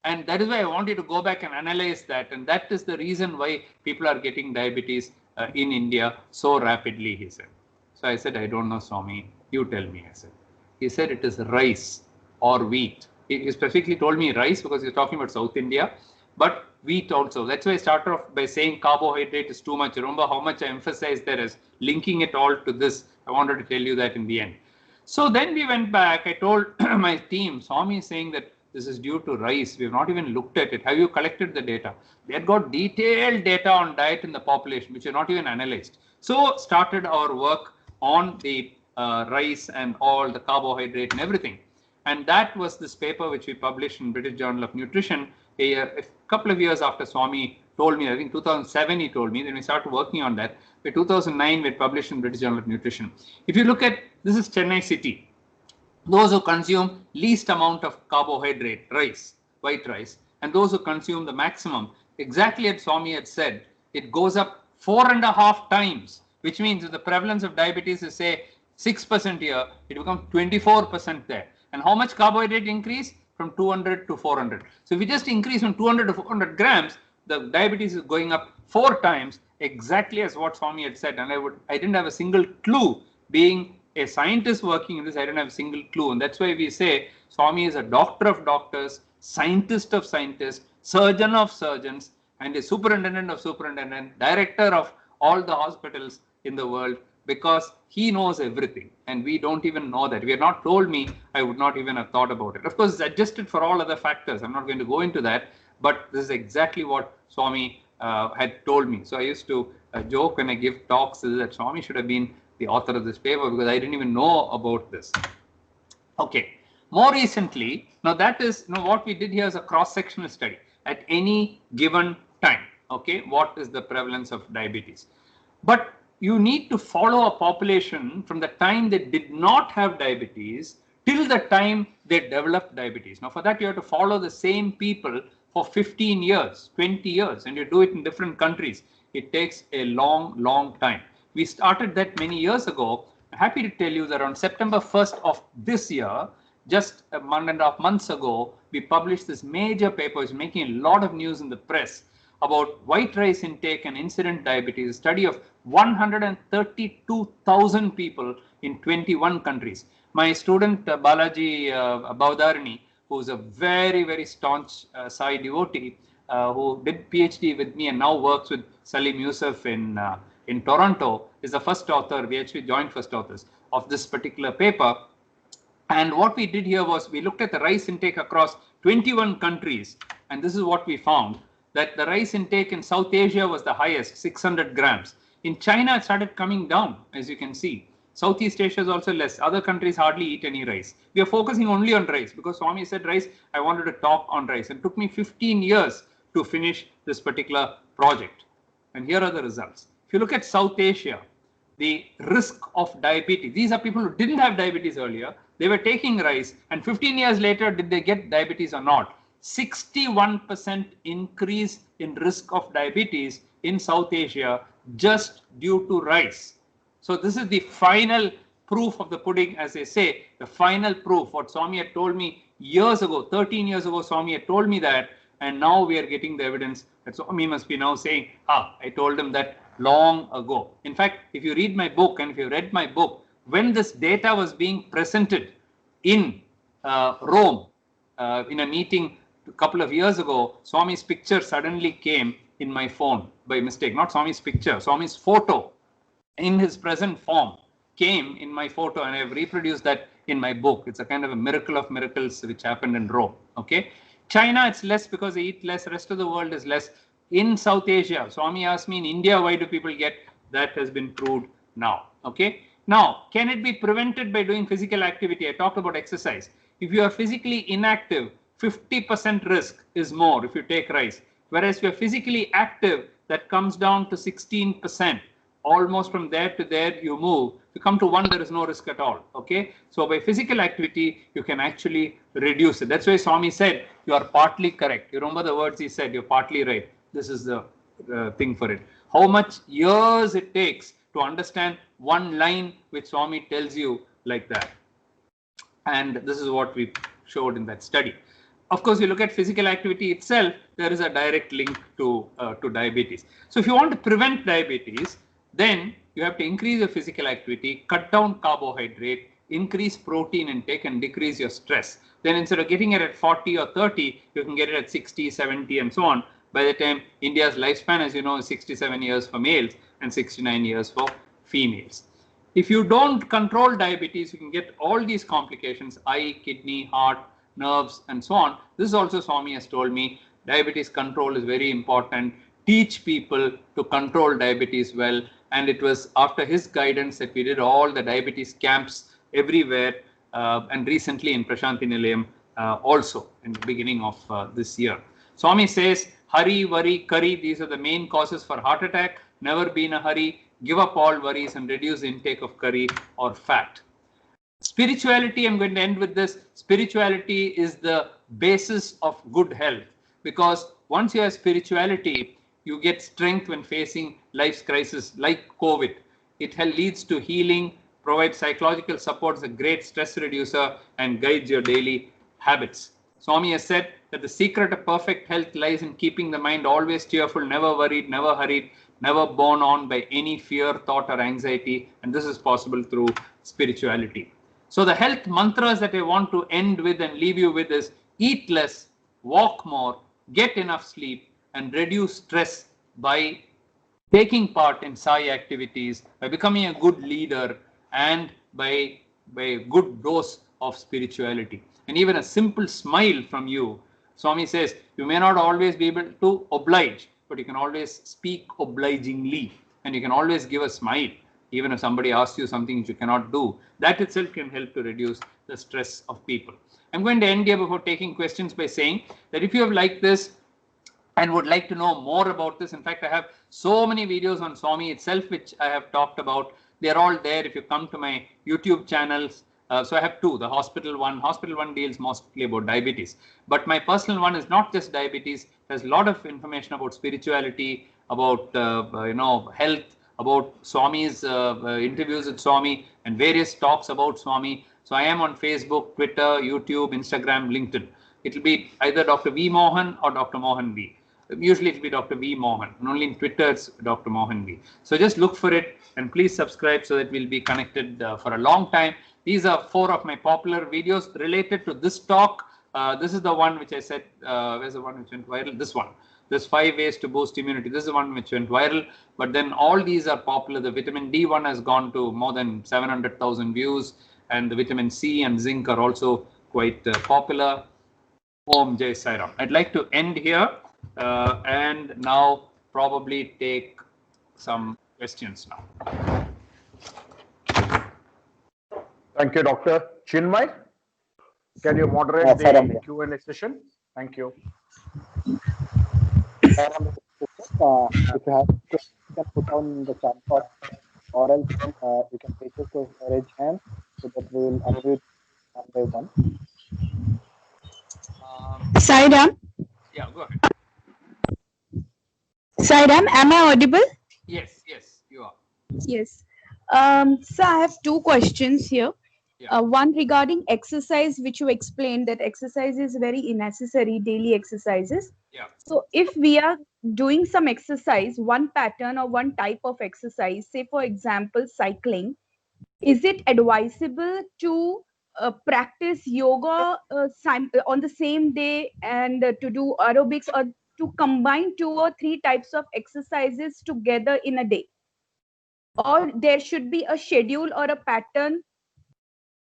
And that is why I want you to go back and analyze that. And that is the reason why people are getting diabetes in India so rapidly, he said. So I said, I don't know, Swami. You tell me, I said. He said it is rice or wheat. He specifically told me rice because he's talking about South India, but wheat also. That's why I started off by saying carbohydrate is too much. Remember how much I emphasized there is linking it all to this. I wanted to tell you that in the end. So then we went back. I told my team, Swami is saying that this is due to rice. We have not even looked at it. Have you collected the data? They had got detailed data on diet in the population, which are not even analyzed. So started our work on the rice and all the carbohydrate and everything. And that was this paper which we published in British Journal of Nutrition a couple of years after Swami told me. I think 2007 he told me. Then we started working on that. By 2009 we published in British Journal of Nutrition. If you look at, this is Chennai city. Those who consume least amount of carbohydrate, rice, white rice, and those who consume the maximum, exactly as Swami had said, it goes up 4.5 times, which means if the prevalence of diabetes is say 6% here, it becomes 24% there. And how much carbohydrate increase? From 200 to 400. So if we just increase from 200 to 400 grams, the diabetes is going up 4 times, exactly as what Swami had said. And I didn't have a single clue. Being a scientist working in this, I didn't have a single clue. And that's why we say Swami is a doctor of doctors, scientist of scientists, surgeon of surgeons, and a superintendent of superintendent, director of all the hospitals in the world, because he knows everything and we don't even know that. If he had not told me, I would not even have thought about it. Of course, it's adjusted for all other factors. I'm not going to go into that, but this is exactly what Swami had told me. So I used to joke when I give talks that Swami should have been the author of this paper because I didn't even know about this. Okay, more recently, now that is, what we did here is a cross-sectional study at any given time. Okay, what is the prevalence of diabetes? But you need to follow a population from the time they did not have diabetes till the time they developed diabetes. Now for that you have to follow the same people for 15 years, 20 years, and you do it in different countries. It takes a long time. We started that many years ago. I'm happy to tell you that on September 1st of this year, just 1.5 months ago, we published this major paper. It's making a lot of news in the press about white rice intake and incident diabetes, a study of 132,000 people in 21 countries. My student Balaji Baudarani, who's a very, very staunch Sai devotee, who did PhD with me and now works with Salim Yusuf in Toronto, is the first author, we actually joined first authors of this particular paper. And what we did here was we looked at the rice intake across 21 countries, and this is what we found, that the rice intake in South Asia was the highest, 600 grams. In China, it started coming down, as you can see. Southeast Asia is also less. Other countries hardly eat any rice. We are focusing only on rice because Swami said rice. I wanted to talk on rice. It took me 15 years to finish this particular project. And here are the results. If you look at South Asia, the risk of diabetes, these are people who didn't have diabetes earlier. They were taking rice, and 15 years later, did they get diabetes or not? 61% increase in risk of diabetes in South Asia just due to rice. So this is the final proof of the pudding, as they say, the final proof. What Swami had told me years ago, 13 years ago, Swami had told me that, and now we are getting the evidence that Swami must be now saying, I told him that long ago. In fact, if you read my book, and if you read my book, when this data was being presented in Rome, in a meeting a couple of years ago, Swami's picture suddenly came in my phone by mistake. Not Swami's picture, Swami's photo in his present form came in my photo, and I have reproduced that in my book. It's a kind of a miracle of miracles which happened in Rome. Okay, China, it's less because they eat less. Rest of the world is less. In South Asia, Swami asked me, in India, why do people get? That has been proved now. Okay, now can it be prevented by doing physical activity? I talked about exercise. If you are physically inactive, 50% risk is more if you take rice. Whereas if you're physically active, that comes down to 16%. Almost from there to there you move. If you come to 1, there is no risk at all. Okay, so by physical activity, you can actually reduce it. That's why Swami said, you are partly correct. You remember the words he said, you're partly right. This is the thing for it. How much years it takes to understand one line which Swami tells you like that. And this is what we showed in that study. Of course, you look at physical activity itself, there is a direct link to diabetes. So if you want to prevent diabetes, then you have to increase your physical activity, cut down carbohydrate, increase protein intake, and decrease your stress. Then instead of getting it at 40 or 30, you can get it at 60, 70, and so on. By the time India's lifespan, as you know, is 67 years for males and 69 years for females. If you don't control diabetes, you can get all these complications, eye, kidney, heart, nerves, and so on. This is also Swami has told me, diabetes control is very important. Teach people to control diabetes well. And it was after his guidance that we did all the diabetes camps everywhere, and recently in Prasanthi Nilayam also in the beginning of this year. Swami says, hurry, worry, curry, these are the main causes for heart attack. Never be in a hurry, give up all worries and reduce the intake of curry or fat. Spirituality, I'm going to end with this. Spirituality is the basis of good health, because once you have spirituality, you get strength when facing life's crisis like COVID. It leads to healing, provides psychological support as a great stress reducer, and guides your daily habits. Swami has said that the secret of perfect health lies in keeping the mind always cheerful, never worried, never hurried, never borne on by any fear, thought, or anxiety. And this is possible through spirituality. So the health mantras that I want to end with and leave you with is eat less, walk more, get enough sleep, and reduce stress by taking part in Sai activities, by becoming a good leader, and by a good dose of spirituality. And even a simple smile from you. Swami says, you may not always be able to oblige, but you can always speak obligingly, and you can always give a smile. Even if somebody asks you something which you cannot do, that itself can help to reduce the stress of people. I'm going to end here before taking questions by saying that if you have liked this and would like to know more about this, in fact, I have so many videos on Swami itself, which I have talked about. They're all there if you come to my YouTube channels. So I have two. The hospital one deals mostly about diabetes, but my personal one is not just diabetes. There's a lot of information about spirituality, about health, about Swami's interviews with Swami, and various talks about Swami. So I am on Facebook, Twitter, YouTube, Instagram, LinkedIn. It will be either Dr. V. Mohan or Dr. Mohan V. Usually it will be Dr. V. Mohan, and only in Twitter it's Dr. Mohan V. So just look for it and please subscribe so that we'll be connected for a long time. These are 4 of my popular videos related to this talk. This is the one which I said, where's the one which went viral? This one. There's 5 ways to boost immunity. This is the one which went viral, but then all these are popular. The vitamin D one has gone to more than 700,000 views, and the vitamin C and zinc are also quite popular. Om Jai Sai Ram. I'd like to end here and now probably take some questions now. Thank you, Dr. Chinmay. Can you moderate the Q&A session? Thank you. If you have questions, you can put on the chat box, or else you can take us to raise hand so that we will unmute one by one. Sairam? Yeah, go ahead. Sairam, am I audible? Yes, yes, you are. Yes. So I have 2 questions here. Yeah. One regarding exercise, which you explained that exercise is very necessary, daily exercises. Yeah. So if we are doing some exercise, one pattern or one type of exercise, say for example, cycling, is it advisable to practice yoga on the same day and to do aerobics, or to combine 2 or 3 types of exercises together in a day? Or there should be a schedule or a pattern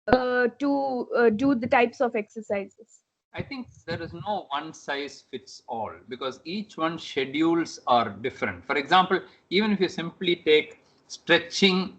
to do the types of exercises? I think there is no one size fits all because each one's schedules are different. For example, even if you simply take stretching,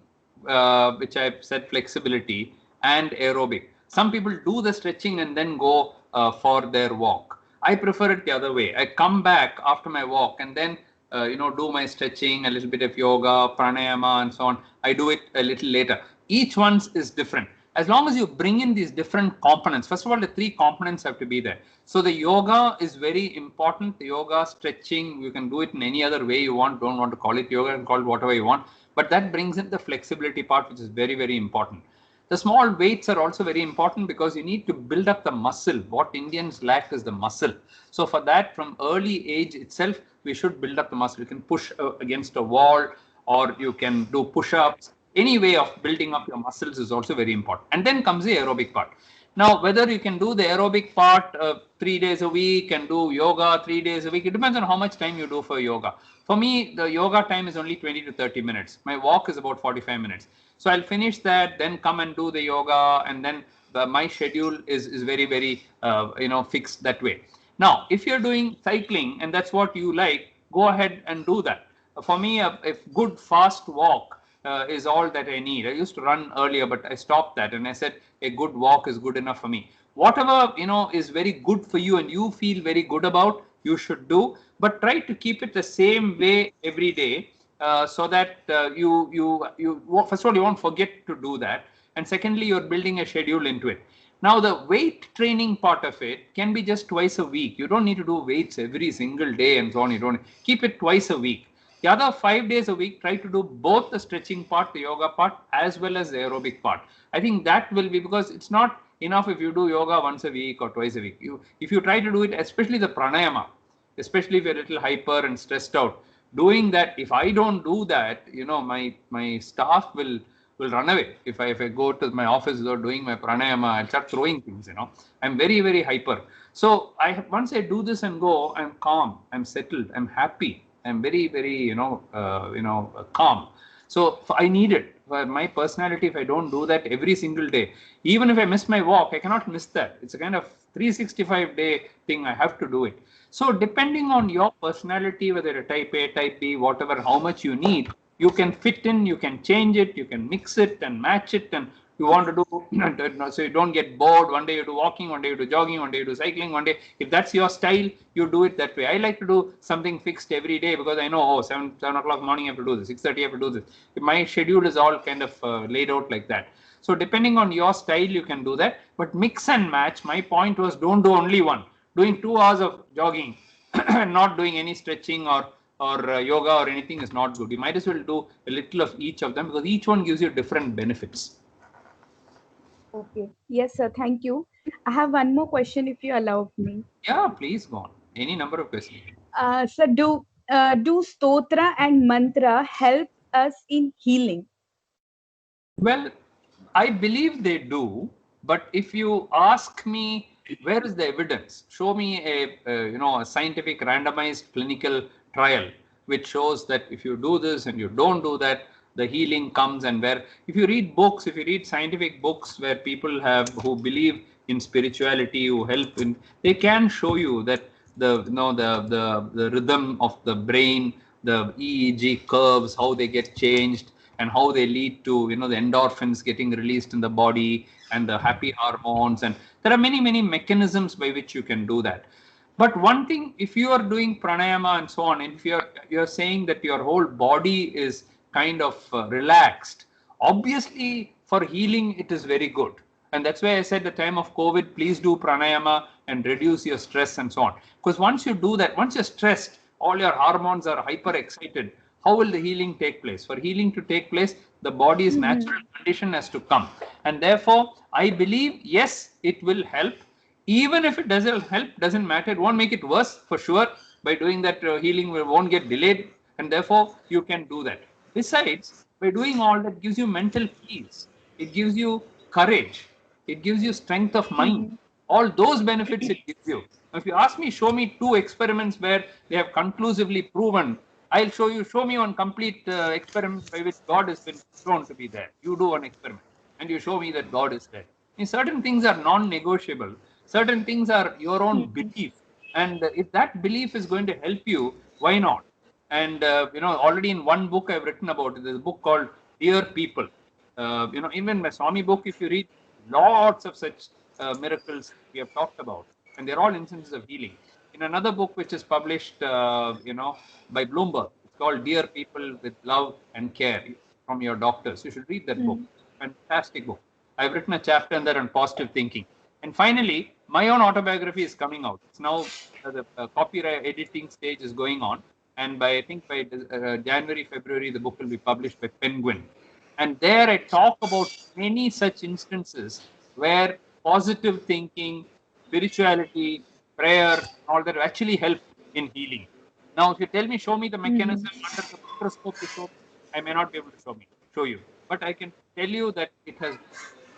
which I've said flexibility, and aerobic, some people do the stretching and then go for their walk. I prefer it the other way. I come back after my walk and then do my stretching, a little bit of yoga, pranayama, and so on. I do it a little later. Each one is different. As long as you bring in these different components, first of all, the 3 components have to be there. So the yoga is very important. The yoga, stretching, you can do it in any other way you want. Don't want to call it yoga and call it whatever you want. But that brings in the flexibility part, which is very, very important. The small weights are also very important because you need to build up the muscle. What Indians lack is the muscle. So for that, from early age itself, we should build up the muscle. You can push against a wall, or you can do push-ups. Any way of building up your muscles is also very important. And then comes the aerobic part. Now, whether you can do the aerobic part 3 days a week and do yoga 3 days a week, it depends on how much time you do for yoga. For me, the yoga time is only 20 to 30 minutes. My walk is about 45 minutes. So I'll finish that, then come and do the yoga, and then my schedule is very, very fixed that way. Now, if you're doing cycling and that's what you like, go ahead and do that. For me, a good fast walk is all that I need. I used to run earlier, but I stopped that and I said a good walk is good enough for me. Whatever is very good for you and you feel very good about, you should do, but try to keep it the same way every day, so that you first of all, you won't forget to do that, and secondly, you're building a schedule into it. Now, the weight training part of it can be just twice a week. You don't need to do weights every single day and so on. You don't keep it twice a week. The other 5 days a week, try to do both the stretching part, the yoga part, as well as the aerobic part. I think that will be, because it's not enough if you do yoga once a week or twice a week. If you try to do it, especially the pranayama, especially if you're a little hyper and stressed out, doing that, if I don't do that, my staff will run away. If I go to my office without doing my pranayama, I'll start throwing things, I'm very, very hyper. So once I do this and go, I'm calm, I'm settled, I'm happy. I'm very, very, calm. So I need it for my personality. If I don't do that every single day, even if I miss my walk, I cannot miss that. It's a kind of 365-day thing. I have to do it. So depending on your personality, whether you're type A, type B, whatever, how much you need, you can fit in, you can change it, you can mix it and match it, and you want to do, so you don't get bored. One day you do walking, one day you do jogging, one day you do cycling, one day, if that's your style, you do it that way. I like to do something fixed every day because I know, 7 o'clock morning I have to do this, 6:30 I have to do this. My schedule is all kind of laid out like that. So depending on your style, you can do that, but mix and match. My point was, don't do only one. Doing 2 hours of jogging and not doing any stretching or yoga or anything is not good. You might as well do a little of each of them because each one gives you different benefits. Okay. Yes, sir. Thank you. I have one more question if you allow me. Yeah, please go on. Any number of questions. So do stotra and mantra help us in healing? Well, I believe they do, but if you ask me, where is the evidence? Show me a scientific randomized clinical trial which shows that if you do this and you don't do that, the healing comes. And where, if you read books, if you read scientific books where people who believe in spirituality, who help in, they can show you that the rhythm of the brain, the EEG curves, how they get changed, and how they lead to the endorphins getting released in the body and the happy hormones. And there are many mechanisms by which you can do that. But one thing, if you are doing pranayama and so on, and if you're saying that your whole body is kind of relaxed, obviously for healing it is very good. And that's why I said the time of COVID, please do pranayama and reduce your stress and so on. Because once you do that, once you're stressed, all your hormones are hyper excited, how will the healing take place? For healing to take place, the body's natural condition has to come. And therefore, I believe, yes, it will help. Even if it doesn't help, doesn't matter. It won't make it worse for sure. By doing that, healing won't get delayed. And therefore, you can do that. Besides, by doing all that gives you mental peace. It gives you courage. It gives you strength of mind. All those benefits it gives you. If you ask me, show me 2 experiments where they have conclusively proven, I'll show me one complete experiment by which God has been shown to be there. You do one experiment and you show me that God is there. And certain things are non-negotiable. Certain things are your own belief. And if that belief is going to help you, why not? And, already in one book I've written about it, there's a book called Dear People. Even my Swami book, if you read, lots of such miracles we have talked about, and they're all instances of healing. In another book which is published, by Bloomberg, it's called Dear People with Love and Care from Your Doctors. You should read that book. Fantastic book. I've written a chapter in there on positive thinking. And finally, my own autobiography is coming out. It's now the copyright editing stage is going on. And I think by January, February, the book will be published by Penguin. And there I talk about many such instances where positive thinking, spirituality, prayer, all that actually help in healing. Now, if you tell me, show me the mechanism under the microscope to show, I may not be able to show you. But I can tell you that it has,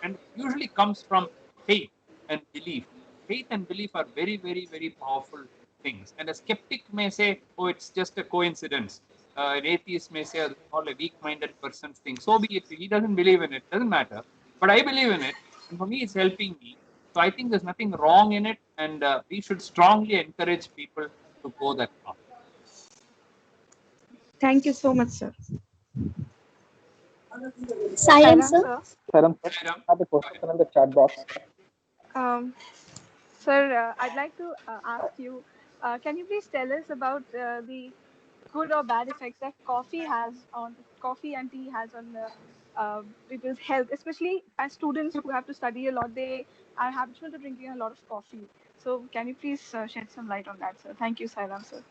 and it usually comes from faith and belief. Faith and belief are very powerful things. And a skeptic may say, oh, it's just a coincidence. An atheist may say, it's all a weak-minded person's thing. So be it. He doesn't believe in it. Doesn't matter. But I believe in it. And for me, it's helping me. So I think there's nothing wrong in it. And we should strongly encourage people to go that path. Thank you so much, sir. Silence, sir. Sairam, sir, I have a question in the chat box. Sir, I'd like to ask you, can you please tell us about the good or bad effects that coffee and tea has on the people's health, especially as students who have to study a lot, they are habitual to drinking a lot of coffee. So can you please shed some light on that, sir? Thank you, Sairam, sir.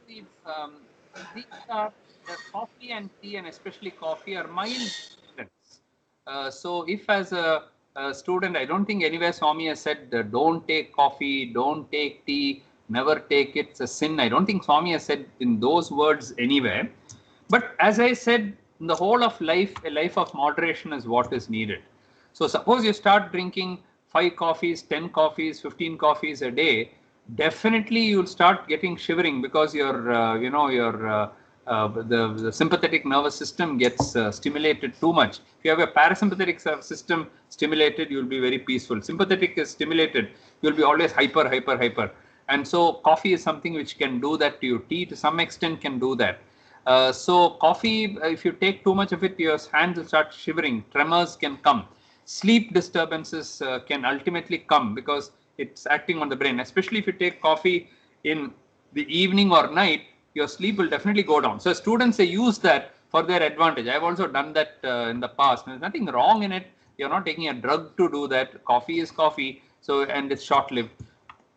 These are coffee and tea, and especially coffee, are mild stimulants. So if as a student, I don't think anywhere Swami has said don't take coffee, don't take tea, never take it, it's a sin. I don't think Swami has said in those words anywhere. But as I said, in the whole of life, a life of moderation is what is needed. So suppose you start drinking 5 coffees, 10 coffees, 15 coffees a day, definitely you'll start getting shivering because your the sympathetic nervous system gets stimulated too much. If you have a parasympathetic system stimulated, you'll be very peaceful. Sympathetic is stimulated, you'll be always hyper. And so coffee is something which can do that to you. Tea to some extent can do that. So coffee, if you take too much of it, your hands will start shivering, tremors can come. Sleep disturbances can ultimately come because it's acting on the brain. Especially if you take coffee in the evening or night, your sleep will definitely go down. So students, they use that for their advantage. I've also done that in the past. There's nothing wrong in it. You're not taking a drug to do that. Coffee is coffee, so and it's short-lived.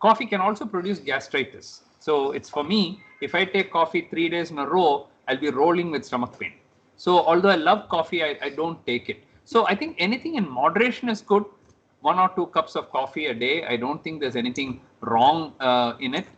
Coffee can also produce gastritis. So it's for me, if I take coffee 3 days in a row, I'll be rolling with stomach pain. So although I love coffee, I don't take it. So I think anything in moderation is good. 1 or 2 cups of coffee a day. I don't think there's anything wrong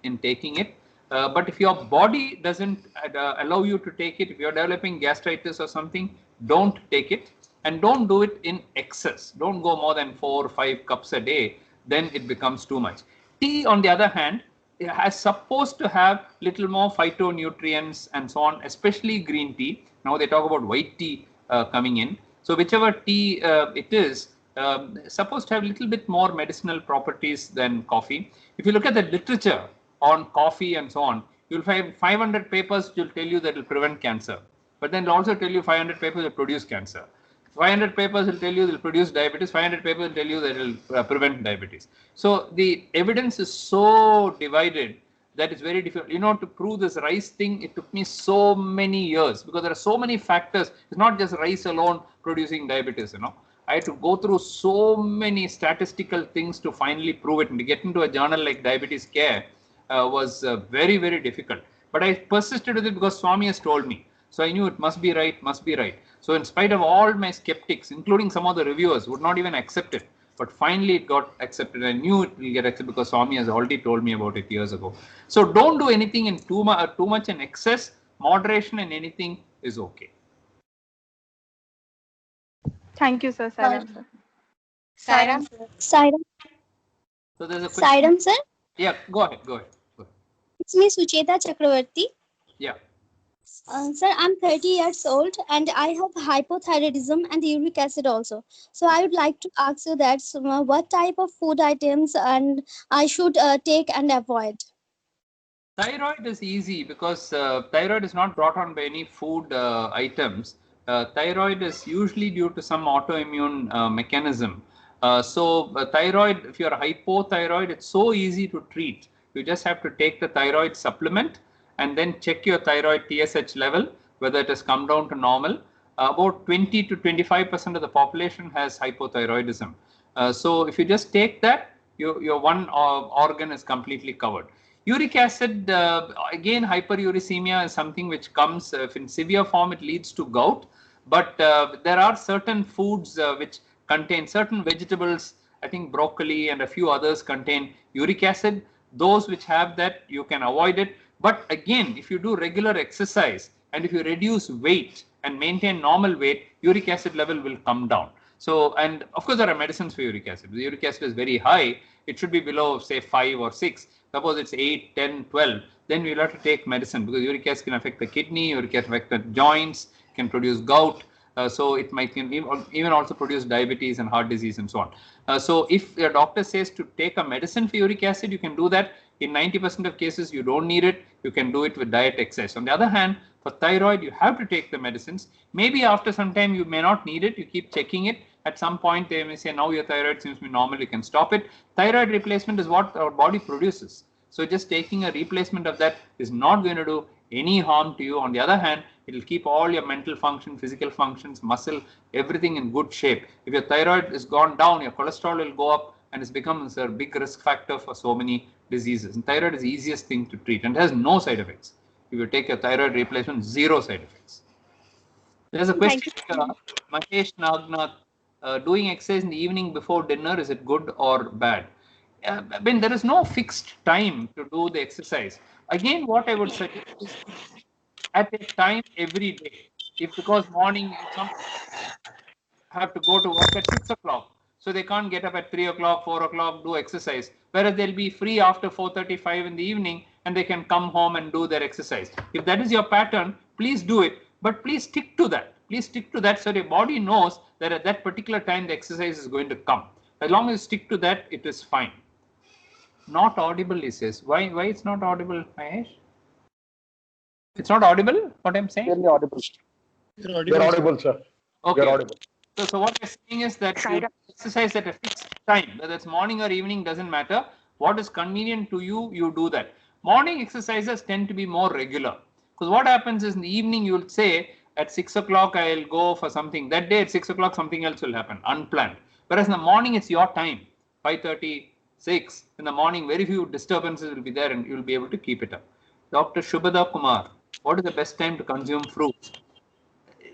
in taking it. But if your body doesn't allow you to take it, if you're developing gastritis or something, don't take it, and don't do it in excess. Don't go more than 4 or 5 cups a day, then it becomes too much. Tea, on the other hand, it has supposed to have little more phytonutrients and so on, especially green tea. Now they talk about white tea coming in. So whichever tea it is, supposed to have a little bit more medicinal properties than coffee. If you look at the literature on coffee and so on, you'll find 500 papers will tell you that it will prevent cancer. But then it'll also tell you 500 papers will produce cancer. 500 papers will tell you they'll produce diabetes, 500 papers will tell you that it'll prevent diabetes. So the evidence is so divided that it's very difficult. You know, to prove this rice thing, it took me so many years because there are so many factors. It's not just rice alone producing diabetes, you know. I had to go through so many statistical things to finally prove it, and to get into a journal like Diabetes Care was very, very difficult. But I persisted with it because Swami has told me. So I knew it must be right, must be right. So in spite of all my skeptics, including some of the reviewers, would not even accept it. But finally it got accepted. I knew it will get accepted because Swami has already told me about it years ago. So don't do anything in too much in excess. Moderation in anything is okay. Thank you, sir. Sairam, sir. Sairam. So there's a question. Sairam, sir. Yeah, go ahead. It's me, Sucheta Chakravarti. Yeah. Sir, I'm 30 years old and I have hypothyroidism and uric acid also. So I would like to ask you that what type of food items and I should take and avoid. Thyroid is easy because thyroid is not brought on by any food items. Thyroid is usually due to some autoimmune mechanism. So thyroid, if you're hypothyroid, it's so easy to treat. You just have to take the thyroid supplement and then check your thyroid TSH level, whether it has come down to normal. About 20 to 25% of the population has hypothyroidism. So if you just take that, your one organ is completely covered. Uric acid, again, hyperuricemia is something which comes, if in severe form, it leads to gout. But there are certain foods which contain certain vegetables, I think broccoli and a few others contain uric acid. Those which have that, you can avoid it. But again, if you do regular exercise and if you reduce weight and maintain normal weight, uric acid level will come down. So, and of course, there are medicines for uric acid. The uric acid is very high. It should be below, say, 5 or 6. Suppose it's 8, 10, 12. Then we'll have to take medicine because uric acid can affect the kidney, uric acid can affect the joints, can produce gout. So it might even also produce diabetes and heart disease and so on. So if your doctor says to take a medicine for uric acid, you can do that. In 90% of cases, you don't need it. You can do it with diet exercise. On the other hand, for thyroid, you have to take the medicines. Maybe after some time, you may not need it. You keep checking it. At some point, they may say, now your thyroid seems to be normal. You can stop it. Thyroid replacement is what our body produces. So just taking a replacement of that is not going to do any harm to you. On the other hand, it will keep all your mental function, physical functions, muscle, everything in good shape. If your thyroid is gone down, your cholesterol will go up and it's become a big risk factor for so many diseases. And thyroid is the easiest thing to treat and has no side effects. If you take a thyroid replacement, 0 side effects. There's a question, Mahesh Nagnath, doing exercise in the evening before dinner, is it good or bad? I mean, there is no fixed time to do the exercise. Again, what I would suggest is at a time every day. If because morning some have to go to work at 6 o'clock, so they can't get up at 3 o'clock, 4 o'clock, do exercise. Whereas they'll be free after 4:35 in the evening and they can come home and do their exercise. If that is your pattern, please do it, but please stick to that. Please stick to that so your body knows that at that particular time the exercise is going to come. As long as you stick to that, it is fine. Not audible, he says. Why it's not audible, Mahesh? It's not audible, what I'm saying? Clearly audible. You're audible, sir. Okay. You're audible. So what you're saying is that you exercise at a fixed time, whether it's morning or evening, doesn't matter. What is convenient to you, you do that. Morning exercises tend to be more regular. Because what happens is in the evening, you'll say at 6 o'clock, I'll go for something. That day at 6 o'clock, something else will happen, unplanned. Whereas in the morning, it's your time, 5:30, 6 in the morning, very few disturbances will be there and you'll be able to keep it up. Dr. Shubhada Kumar, what is the best time to consume fruits?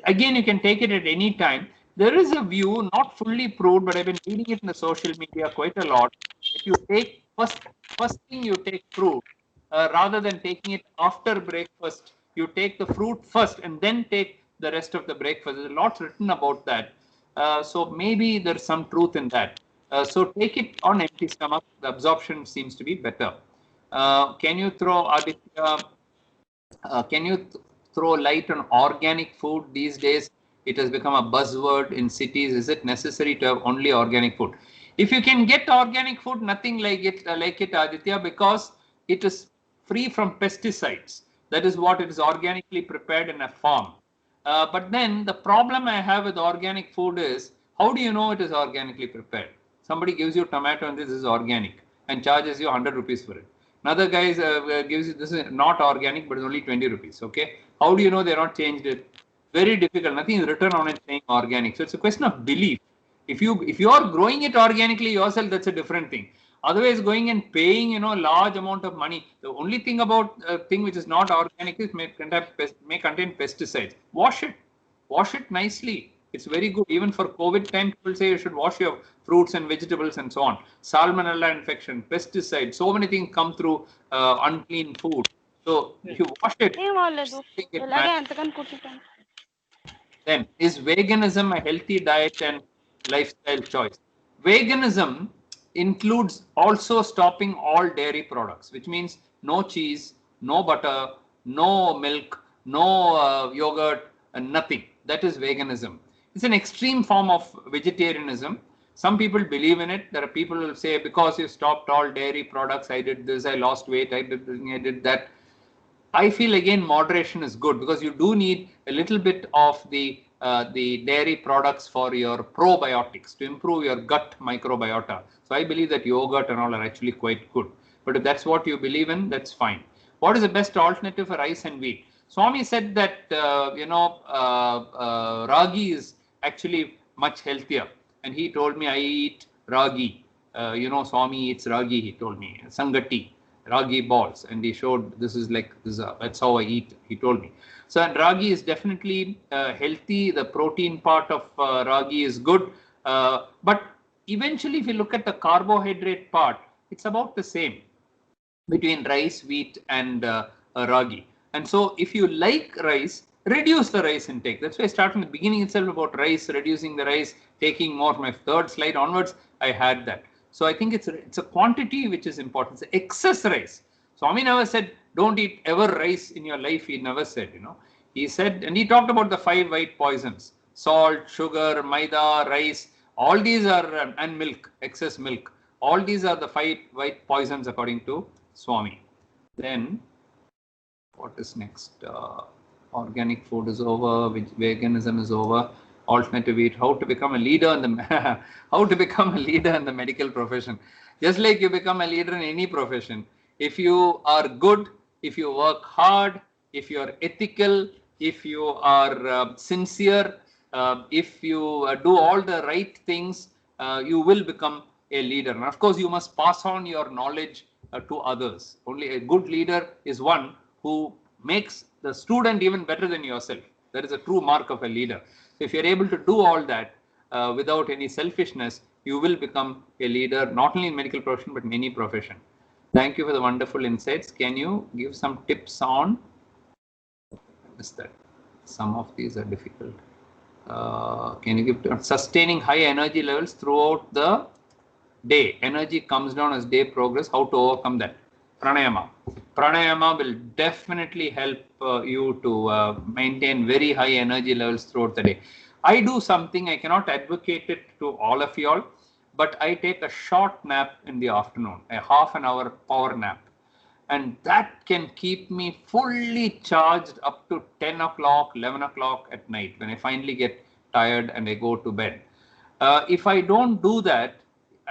Again, you can take it at any time. There is a view, not fully proved, but I've been reading it in the social media quite a lot. If you take first thing you take fruit, rather than taking it after breakfast. You take the fruit first and then take the rest of the breakfast. There's a lot written about that. So maybe there's some truth in that. So take it on empty stomach. The absorption seems to be better. Can you throw, Aditya, can you throw light on organic food these days? It has become a buzzword in cities. Is it necessary to have only organic food? If you can get organic food, nothing like it, Aditya, because it is free from pesticides. That is what it is, organically prepared in a farm. But then the problem I have with organic food is, how do you know it is organically prepared? Somebody gives you tomato and this is organic and charges you 100 rupees for it. Another guy gives you, this is not organic, but it's only 20 rupees. Okay. How do you know they're not changed it? Very difficult. Nothing is written on it saying organic. So it's a question of belief. If you are growing it organically yourself, that's a different thing. Otherwise, going and paying, large amount of money. The only thing about a thing which is not organic is may contain pesticides. Wash it nicely. It's very good. Even for COVID time, people say you should wash your fruits and vegetables and so on. Salmonella infection, pesticides, so many things come through unclean food. So if you wash it, then is veganism a healthy diet and lifestyle choice? Veganism includes also stopping all dairy products, which means no cheese, no butter, no milk, no yogurt, and nothing. That is veganism. It's an extreme form of vegetarianism. Some people believe in it. There are people who will say, because you stopped all dairy products, I did this, I lost weight, I did that. I feel again moderation is good, because you do need a little bit of the dairy products for your probiotics to improve your gut microbiota. So I believe that yogurt and all are actually quite good. But if that's what you believe in, that's fine. What is the best alternative for rice and wheat? Swami said that ragi is actually much healthier, and he told me I eat ragi. Swami eats ragi. He told me sangati, ragi balls, and he showed this is like this. That's how I eat. He told me. So and ragi is definitely healthy. The protein part of ragi is good, but eventually, if you look at the carbohydrate part, it's about the same between rice, wheat, and ragi. And so, if you like rice, reduce the rice intake. That's why I started from the beginning itself about rice, reducing the rice, taking more. My third slide onwards, I had that. So I think it's a quantity which is important. It's excess rice. Swami never said don't eat ever rice in your life. He never said, He said, and he talked about the 5 white poisons: salt, sugar, maida, rice. All these are and milk, excess milk. All these are the 5 white poisons according to Swami. Then what is next? Organic food is over. Veganism is over. Alternative eat. How to become a leader in the how to become a leader in the medical profession? Just like you become a leader in any profession, if you are good, if you work hard, if you are ethical, if you are sincere, if you do all the right things, you will become a leader. And of course, you must pass on your knowledge to others. Only a good leader is one who makes the student even better than yourself. That is a true mark of a leader. So if you're able to do all that without any selfishness, you will become a leader, not only in medical profession, but in any profession. Thank you for the wonderful insights. Can you give some tips on, that some of these are difficult. Can you give sustaining high energy levels throughout the day? Energy comes down as day progress. How to overcome that? Pranayama. Pranayama will definitely help you to maintain very high energy levels throughout the day. I do something, I cannot advocate it to all of you all, but I take a short nap in the afternoon, a half an hour power nap. And that can keep me fully charged up to 10 o'clock, 11 o'clock at night when I finally get tired and I go to bed. If I don't do that,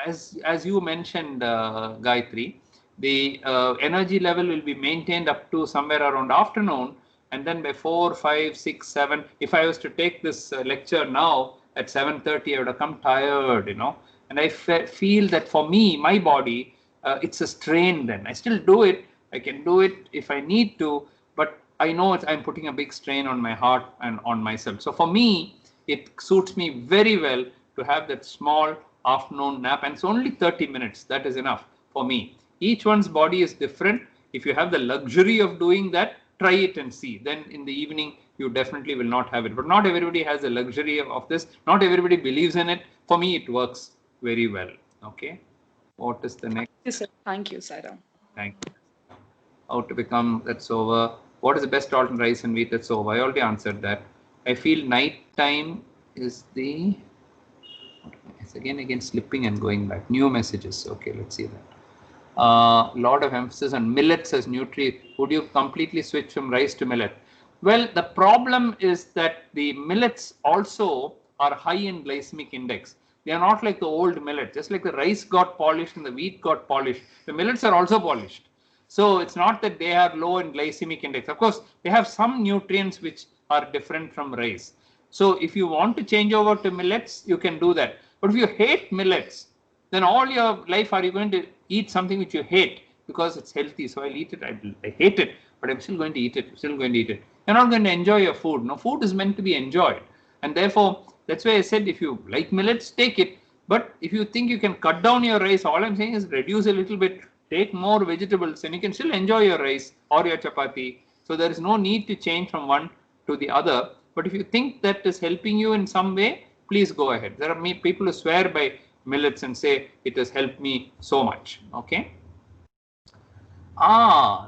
as you mentioned, Gayatri, the energy level will be maintained up to somewhere around afternoon, and then by 4, 5, 6, 7, if I was to take this lecture now at 7:30, I would have come tired, and I feel that for me, my body, it's a strain then. I still do it. I can do it if I need to, but I know I'm putting a big strain on my heart and on myself. So for me, it suits me very well to have that small afternoon nap, and it's only 30 minutes. That is enough for me. Each one's body is different. if you have the luxury of doing that, try it and see. Then in the evening, you definitely will not have it. But not everybody has the luxury of this. Not everybody believes in it. For me, it works very well. Okay. What is the next? Yes, sir. Thank you, Sairam. Thank you. How to become, that's over. What is the best alternate rice and wheat? That's over. I already answered that. I feel night time is the, it's again slipping and going back. New messages. Okay, let's see that. Lot of emphasis on millets as nutrient. Would you completely switch from rice to millet? Well, the problem is that the millets also are high in glycemic index. They are not like the old millet. Just like the rice got polished and the wheat got polished, the millets are also polished. So it's not that they are low in glycemic index. Of course, they have some nutrients which are different from rice. So if you want to change over to millets, you can do that. But if you hate millets, then all your life are you going to eat something which you hate because it's healthy. So I'll eat it. I hate it, but I'm still going to eat it. I'm still going to eat it. You're not going to enjoy your food. No, food is meant to be enjoyed. And therefore, that's why I said if you like millets, take it. But if you think you can cut down your rice, all I'm saying is reduce a little bit, take more vegetables, and you can still enjoy your rice or your chapati. So there is no need to change from one to the other. But if you think that is helping you in some way, please go ahead. There are people who swear by millets and say it has helped me so much. Okay.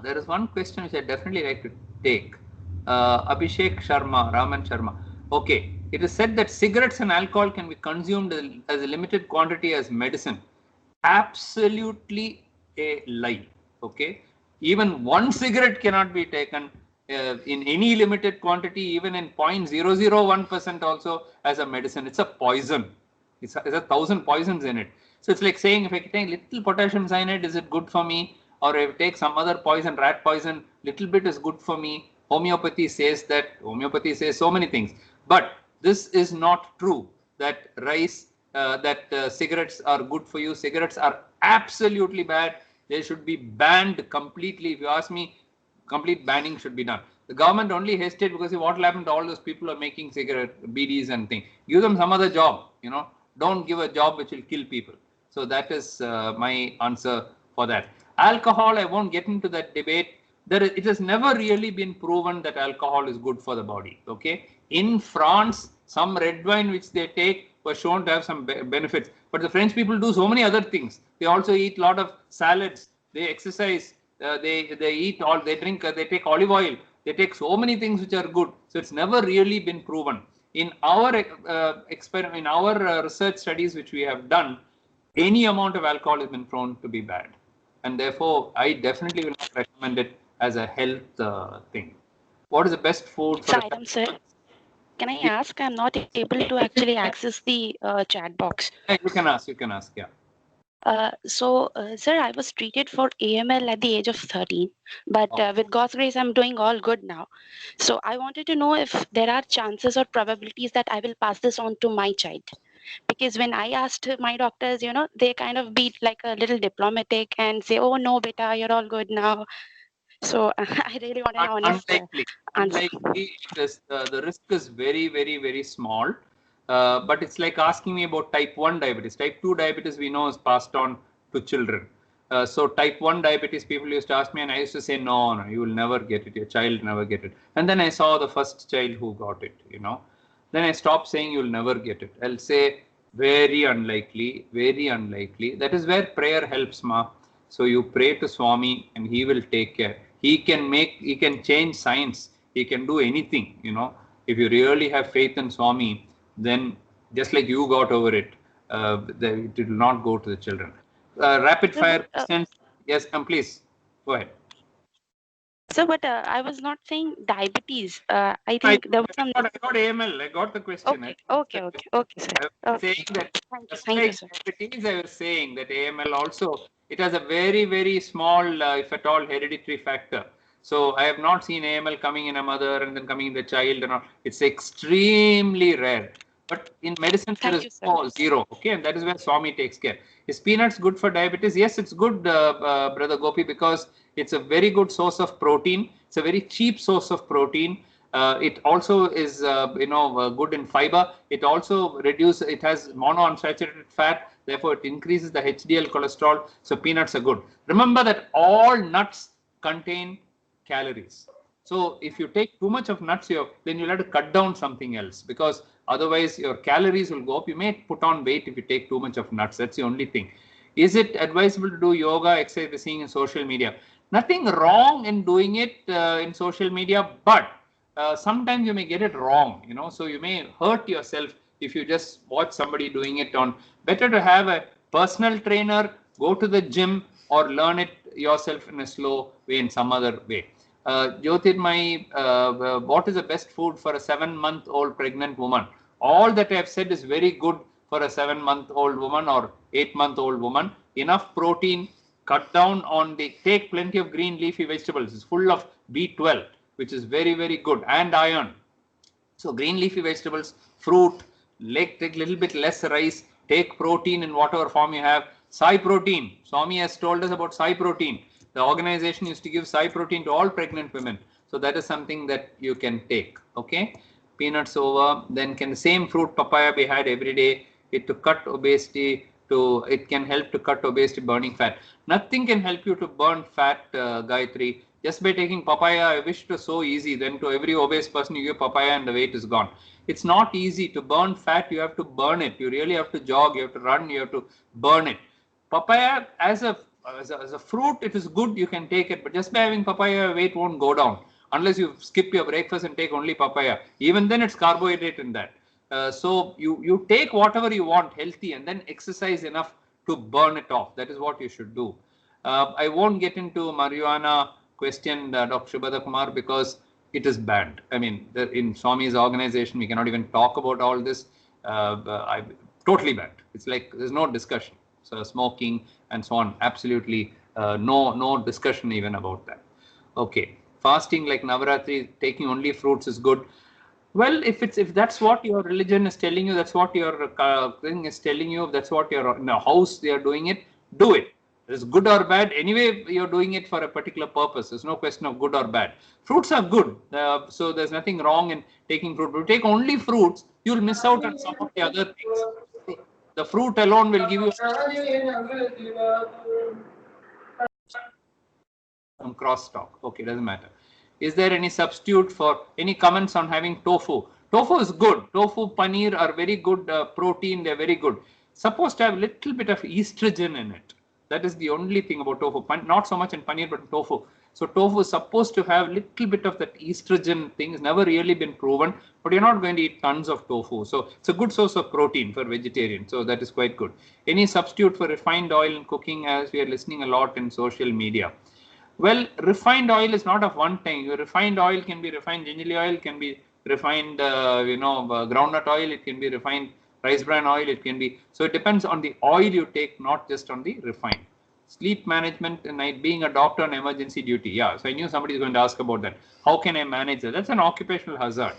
There is one question which I definitely like to take. Abhishek Sharma, Raman Sharma. Okay. It is said that cigarettes and alcohol can be consumed as a limited quantity as medicine. Absolutely a lie. Okay. Even one cigarette cannot be taken in any limited quantity, even in 0.001% also as a medicine. It's a poison. It's 1,000 poisons in it. So it's like saying if I take little potassium cyanide, is it good for me? Or if I take some other poison, rat poison, little bit is good for me. Homeopathy says that, homeopathy says so many things. But this is not true that rice, cigarettes are good for you. Cigarettes are absolutely bad. They should be banned completely. If you ask me, complete banning should be done. The government only hesitated because what will happen to all those people who are making cigarette BDs and things? Give them some other job, you know. Don't give a job which will kill people. So that is my answer for that. Alcohol, I won't get into that debate. It has never really been proven that alcohol is good for the body. Okay. In France, some red wine which they take was shown to have some benefits. But the French people do so many other things. They also eat a lot of salads. They exercise. They eat all. They drink. They take olive oil. They take so many things which are good. So it's never really been proven. In our experiment, in our research studies which we have done, any amount of alcohol has been shown to be bad, and therefore I definitely will not recommend it as a health thing. What is the best food for? Sir, can I ask? I'm not able to actually access the chat box. Yeah, you can ask. You can ask. Yeah. Sir, I was treated for AML at the age of 13, but with God's grace, I'm doing all good now. So I wanted to know if there are chances or probabilities that I will pass this on to my child. Because when I asked my doctors, you know, they kind of be like a little diplomatic and say, oh, no, beta, you're all good now. So I really want an honest answer. Unlikely, the risk is very, very, very small. But it's like asking me about type 1 diabetes. Type 2 diabetes we know is passed on to children. So type 1 diabetes, people used to ask me and I used to say, no, you will never get it. Your child will never get it. And then I saw the first child who got it, you know. Then I stopped saying you'll never get it. I'll say very unlikely, very unlikely. That is where prayer helps, ma. So you pray to Swami and he will take care. He can change science. He can do anything, you know. If you really have faith in Swami, then just like you got over it, it will not go to the children. Rapid fire questions. Yes, please go ahead. So, but I was not saying diabetes. I think there was some. I got AML. I got the question. Okay, sir. I was saying that Thank you, sir. diabetes, I was saying that AML also, it has a very, very small, if at all, hereditary factor. So I have not seen AML coming in a mother and then coming in the child and all. It's extremely rare. But in medicine, there is zero. Okay, and that is where Swami takes care. Is peanuts good for diabetes? Yes, it's good, Brother Gopi, because it's a very good source of protein. It's a very cheap source of protein. It also is, good in fiber. It also it has monounsaturated fat. Therefore, it increases the HDL cholesterol. So peanuts are good. Remember that all nuts contain calories. So if you take too much of nuts, then you'll have to cut down something else, because otherwise your calories will go up. You may put on weight if you take too much of nuts. That's the only thing. Is it advisable to do yoga, exercise we're seeing in social media? Nothing wrong in doing it in social media, but sometimes you may get it wrong, so you may hurt yourself if you just watch somebody doing it on. Better to have a personal trainer, go to the gym, or learn it yourself in a slow way, in some other way. Jyotirmai, what is the best food for a 7-month-old pregnant woman? All that I have said is very good for a 7-month-old woman or 8-month-old woman. Enough protein, cut down on take plenty of green leafy vegetables. It's full of B12, which is very, very good, and iron. So green leafy vegetables, fruit, take a little bit less rice, take protein in whatever form you have. Sai protein, Swami has told us about sai protein. The organization used to give sai protein to all pregnant women. So that is something that you can take. Okay. Peanuts over. Then can the same fruit papaya be had every day? It to cut obesity. It can help to cut obesity, burning fat. Nothing can help you to burn fat, Gayatri. Just by taking papaya, I wish it was so easy. Then to every obese person you give papaya and the weight is gone. It's not easy to burn fat. You have to burn it. You really have to jog. You have to run. You have to burn it. Papaya as a fruit, it is good. You can take it, but just by having papaya, weight won't go down unless you skip your breakfast and take only papaya. Even then, it's carbohydrate in that. So you take whatever you want healthy, and then exercise enough to burn it off. That is what you should do. I won't get into marijuana question, Dr. Shubhada Kumar, because it is banned. I mean, in Swami's organization, we cannot even talk about all this. Totally banned. It's like there's no discussion. So smoking and so on, absolutely no discussion even about that. Okay, fasting like Navaratri, taking only fruits is good. Well, if that's what your religion is telling you, that's what your thing is telling you, that's what your in the house they are doing it, do it. It's good or bad. Anyway, you're doing it for a particular purpose. There's no question of good or bad. Fruits are good, so there's nothing wrong in taking fruit. If you take only fruits, you'll miss out on some of the other things. The fruit alone will give you some crosstalk. Okay, doesn't matter. Is there any substitute for any comments on having tofu? Tofu is good. Tofu, paneer are very good protein. They're very good. Supposed to have a little bit of estrogen in it. That is the only thing about tofu. Not so much in paneer, but in tofu. So tofu is supposed to have a little bit of that estrogen thing. It's never really been proven, but you're not going to eat tons of tofu. So it's a good source of protein for vegetarians. So that is quite good. Any substitute for refined oil in cooking, as we are listening a lot in social media? Well, refined oil is not of one thing. Your refined oil can be refined gingerly oil, can be refined, groundnut oil. It can be refined rice bran oil. It can be. So it depends on the oil you take, not just on the refined. Sleep management and night, being a doctor on emergency duty. Yeah, so I knew somebody is going to ask about that. How can I manage that? That's an occupational hazard.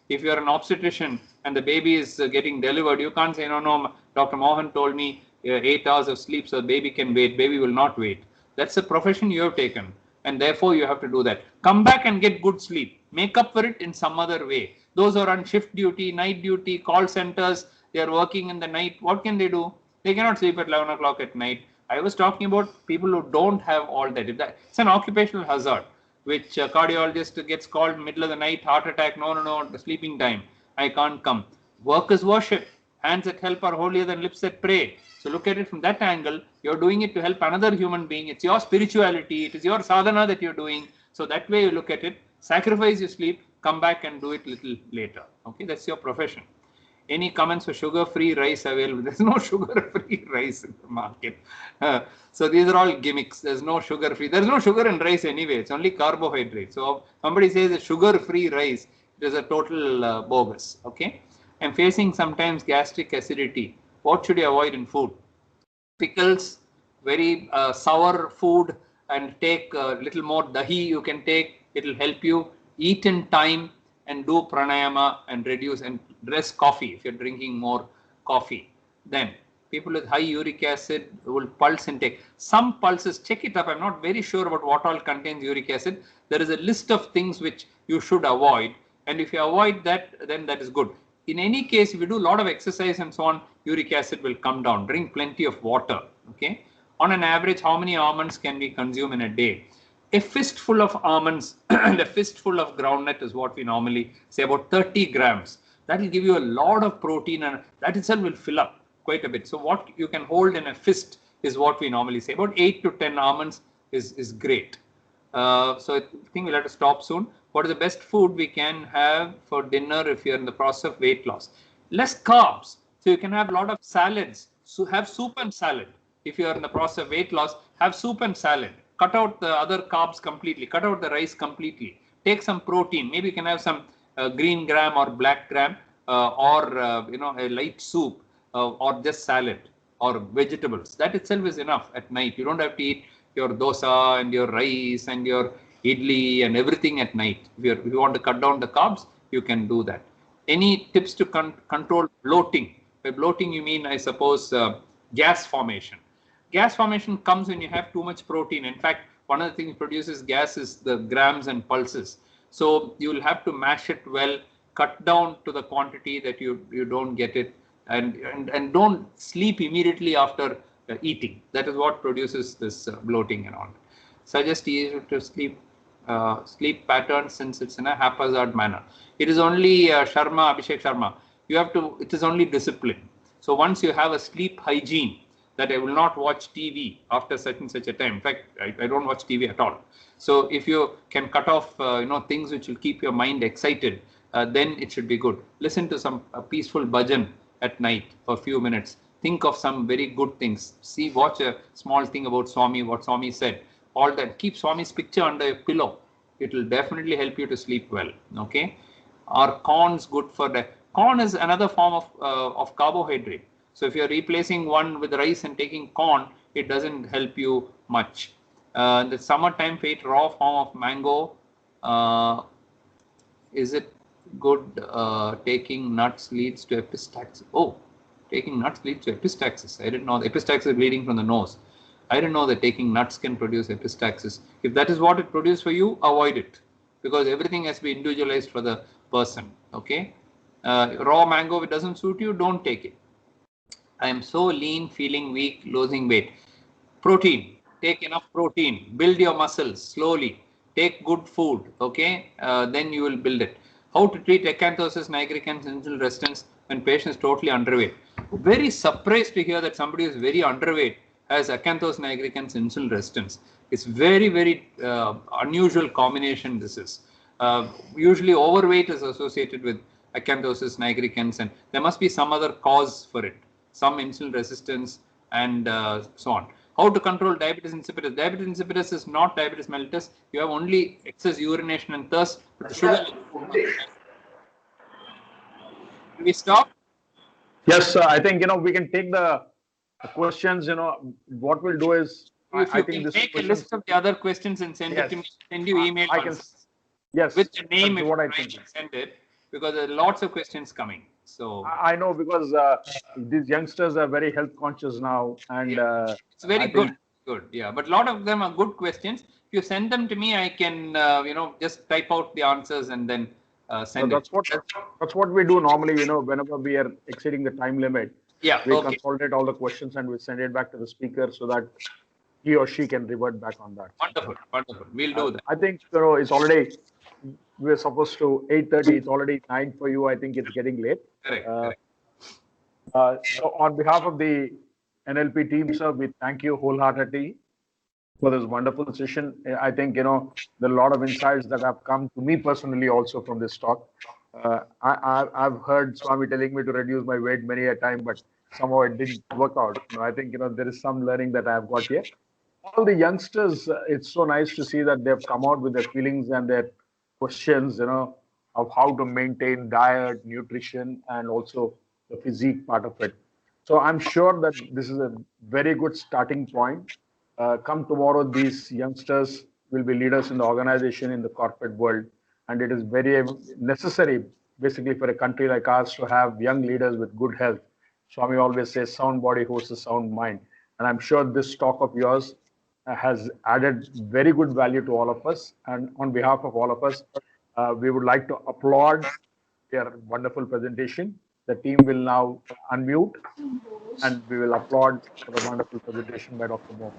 If you are an obstetrician and the baby is getting delivered, you can't say, no, Dr. Mohan told me 8 hours of sleep, so the baby can wait. Baby will not wait. That's a profession you have taken, and therefore you have to do that. Come back and get good sleep. Make up for it in some other way. Those who are on shift duty, night duty, call centers, they are working in the night. What can they do? They cannot sleep at 11 o'clock at night. I was talking about people who don't have all that. It's an occupational hazard, which a cardiologist gets called middle of the night, heart attack. No, the sleeping time. I can't come. Work is worship. Hands that help are holier than lips that pray. So look at it from that angle. You're doing it to help another human being. It's your spirituality. It is your sadhana that you're doing. So that way you look at it. Sacrifice your sleep. Come back and do it a little later. Okay, that's your profession. Any comments for sugar-free rice available? There's no sugar-free rice in the market. So these are all gimmicks. There's no sugar-free. There's no sugar in rice anyway. It's only carbohydrate. So somebody says a sugar-free rice, it is a total bogus. Okay. I'm facing sometimes gastric acidity. What should you avoid in food? Pickles, very sour food, and take a little more dahi you can take. It will help you. Eat in time and do pranayama and reduce and less coffee if you're drinking more coffee. Then people with high uric acid will pulse intake. Some pulses, check it up. I'm not very sure about what all contains uric acid. There is a list of things which you should avoid. And if you avoid that, then that is good. In any case, if you do a lot of exercise and so on, uric acid will come down. Drink plenty of water. Okay. On an average, how many almonds can we consume in a day? A fistful of almonds and a fistful of groundnut is what we normally say, about 30 grams. That will give you a lot of protein, and that itself will fill up quite a bit. So what you can hold in a fist is what we normally say. About 8 to 10 almonds is great. So I think we'll have to stop soon. What is the best food we can have for dinner if you're in the process of weight loss? Less carbs. So you can have a lot of salads. So have soup and salad. If you are in the process of weight loss, have soup and salad. Cut out the other carbs completely. Cut out the rice completely. Take some protein. Maybe you can have some green gram or black gram, or a light soup, or just salad or vegetables. That itself is enough at night. You don't have to eat your dosa and your rice and your idli and everything at night. If you want to cut down the carbs, you can do that. Any tips to control bloating? By bloating, you mean, I suppose, gas formation. Gas formation comes when you have too much protein. In fact, one of the things that produces gas is the grams and pulses. So you will have to mash it well, cut down to the quantity that you don't get it, and don't sleep immediately after eating. That is what produces this bloating and all. Suggest you to sleep pattern, since it's in a haphazard manner. It is only Abhishek Sharma. It is only discipline. So once you have a sleep hygiene, that I will not watch TV after such and such a time. In fact, I don't watch TV at all. So if you can cut off, things which will keep your mind excited, then it should be good. Listen to some peaceful bhajan at night for a few minutes. Think of some very good things. Watch a small thing about Swami, what Swami said. All that. Keep Swami's picture under your pillow. It will definitely help you to sleep well. Okay. Are corns good for that? Corn is another form of carbohydrate. So if you're replacing one with rice and taking corn, it doesn't help you much. The summertime fate raw form of mango, is it good? Taking nuts leads to epistaxis. Oh, taking nuts leads to epistaxis. I didn't know. Epistaxis is bleeding from the nose. I didn't know that taking nuts can produce epistaxis. If that is what it produces for you, avoid it, because everything has to be individualized for the person. Okay. Raw mango, if it doesn't suit you, don't take it. I am so lean, feeling weak, losing weight. Protein. Take enough protein. Build your muscles slowly. Take good food. Okay. Then you will build it. How to treat acanthosis nigricans insulin resistance when patient is totally underweight? Very surprised to hear that somebody who is very underweight has acanthosis nigricans insulin resistance. It's very, very unusual combination this is. Usually overweight is associated with acanthosis nigricans, and there must be some other cause for it. Some insulin resistance and so on. How to control diabetes insipidus? Diabetes insipidus is not diabetes mellitus. You have only excess urination and thirst. Sugar. Can we stop? Yes, I think we can take the questions. What we'll do is I think this take a list of the other questions and send it to me. Send you email. I can. Yes. With the name, if what I think. Send it, because there are lots of questions coming. So I know, because these youngsters are very health conscious now, and it's very good. Yeah, but a lot of them are good questions. If you send them to me, I can just type out the answers and then send it. That's what we do normally. Whenever we are exceeding the time limit, we consolidate all the questions and we send it back to the speaker so that he or she can revert back on that. Wonderful. We'll do that. I think it's already. We're supposed to 8:30. It's already 9 for you. I think it's getting late. Correct. So on behalf of the NLP team, sir, we thank you wholeheartedly for this wonderful session. I think, there are a lot of insights that have come to me personally also from this talk. I've heard Swami telling me to reduce my weight many a time, but somehow it didn't work out. I think, there is some learning that I've got here. All the youngsters, it's so nice to see that they've come out with their feelings and their questions, of how to maintain diet, nutrition, and also the physique part of it. So I'm sure that this is a very good starting point. Come tomorrow, these youngsters will be leaders in the organization, in the corporate world. And it is very necessary, basically, for a country like ours to have young leaders with good health. Swami always says, sound body hosts a sound mind. And I'm sure this talk of yours has added very good value to all of us. And on behalf of all of us, we would like to applaud your wonderful presentation. The team will now unmute and we will applaud for the wonderful presentation by Dr. Mohan.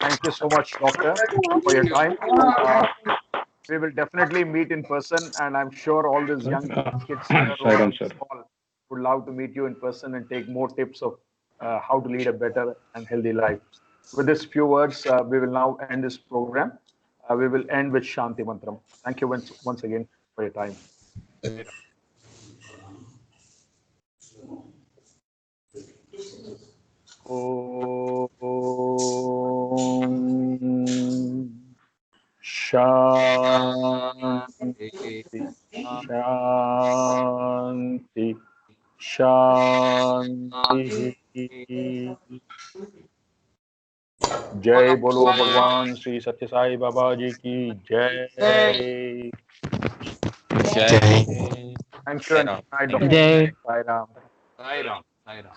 Thank you so much, doctor, for your time. We will definitely meet in person, and I'm sure all these young kids here who are on this call would love to meet you in person and take more tips of how to lead a better and healthy life. With these few words, we will now end this program. We will end with Shanti Mantram. Thank you once again for your time. Om Shanti, Shanti, Shanti. जय बोलो भगवान श्री सत्य साई बाबा जी की जय. Jai. Thank you and good night, Dr. Jai. Sai Ram. Sai Ram. Sai Ram.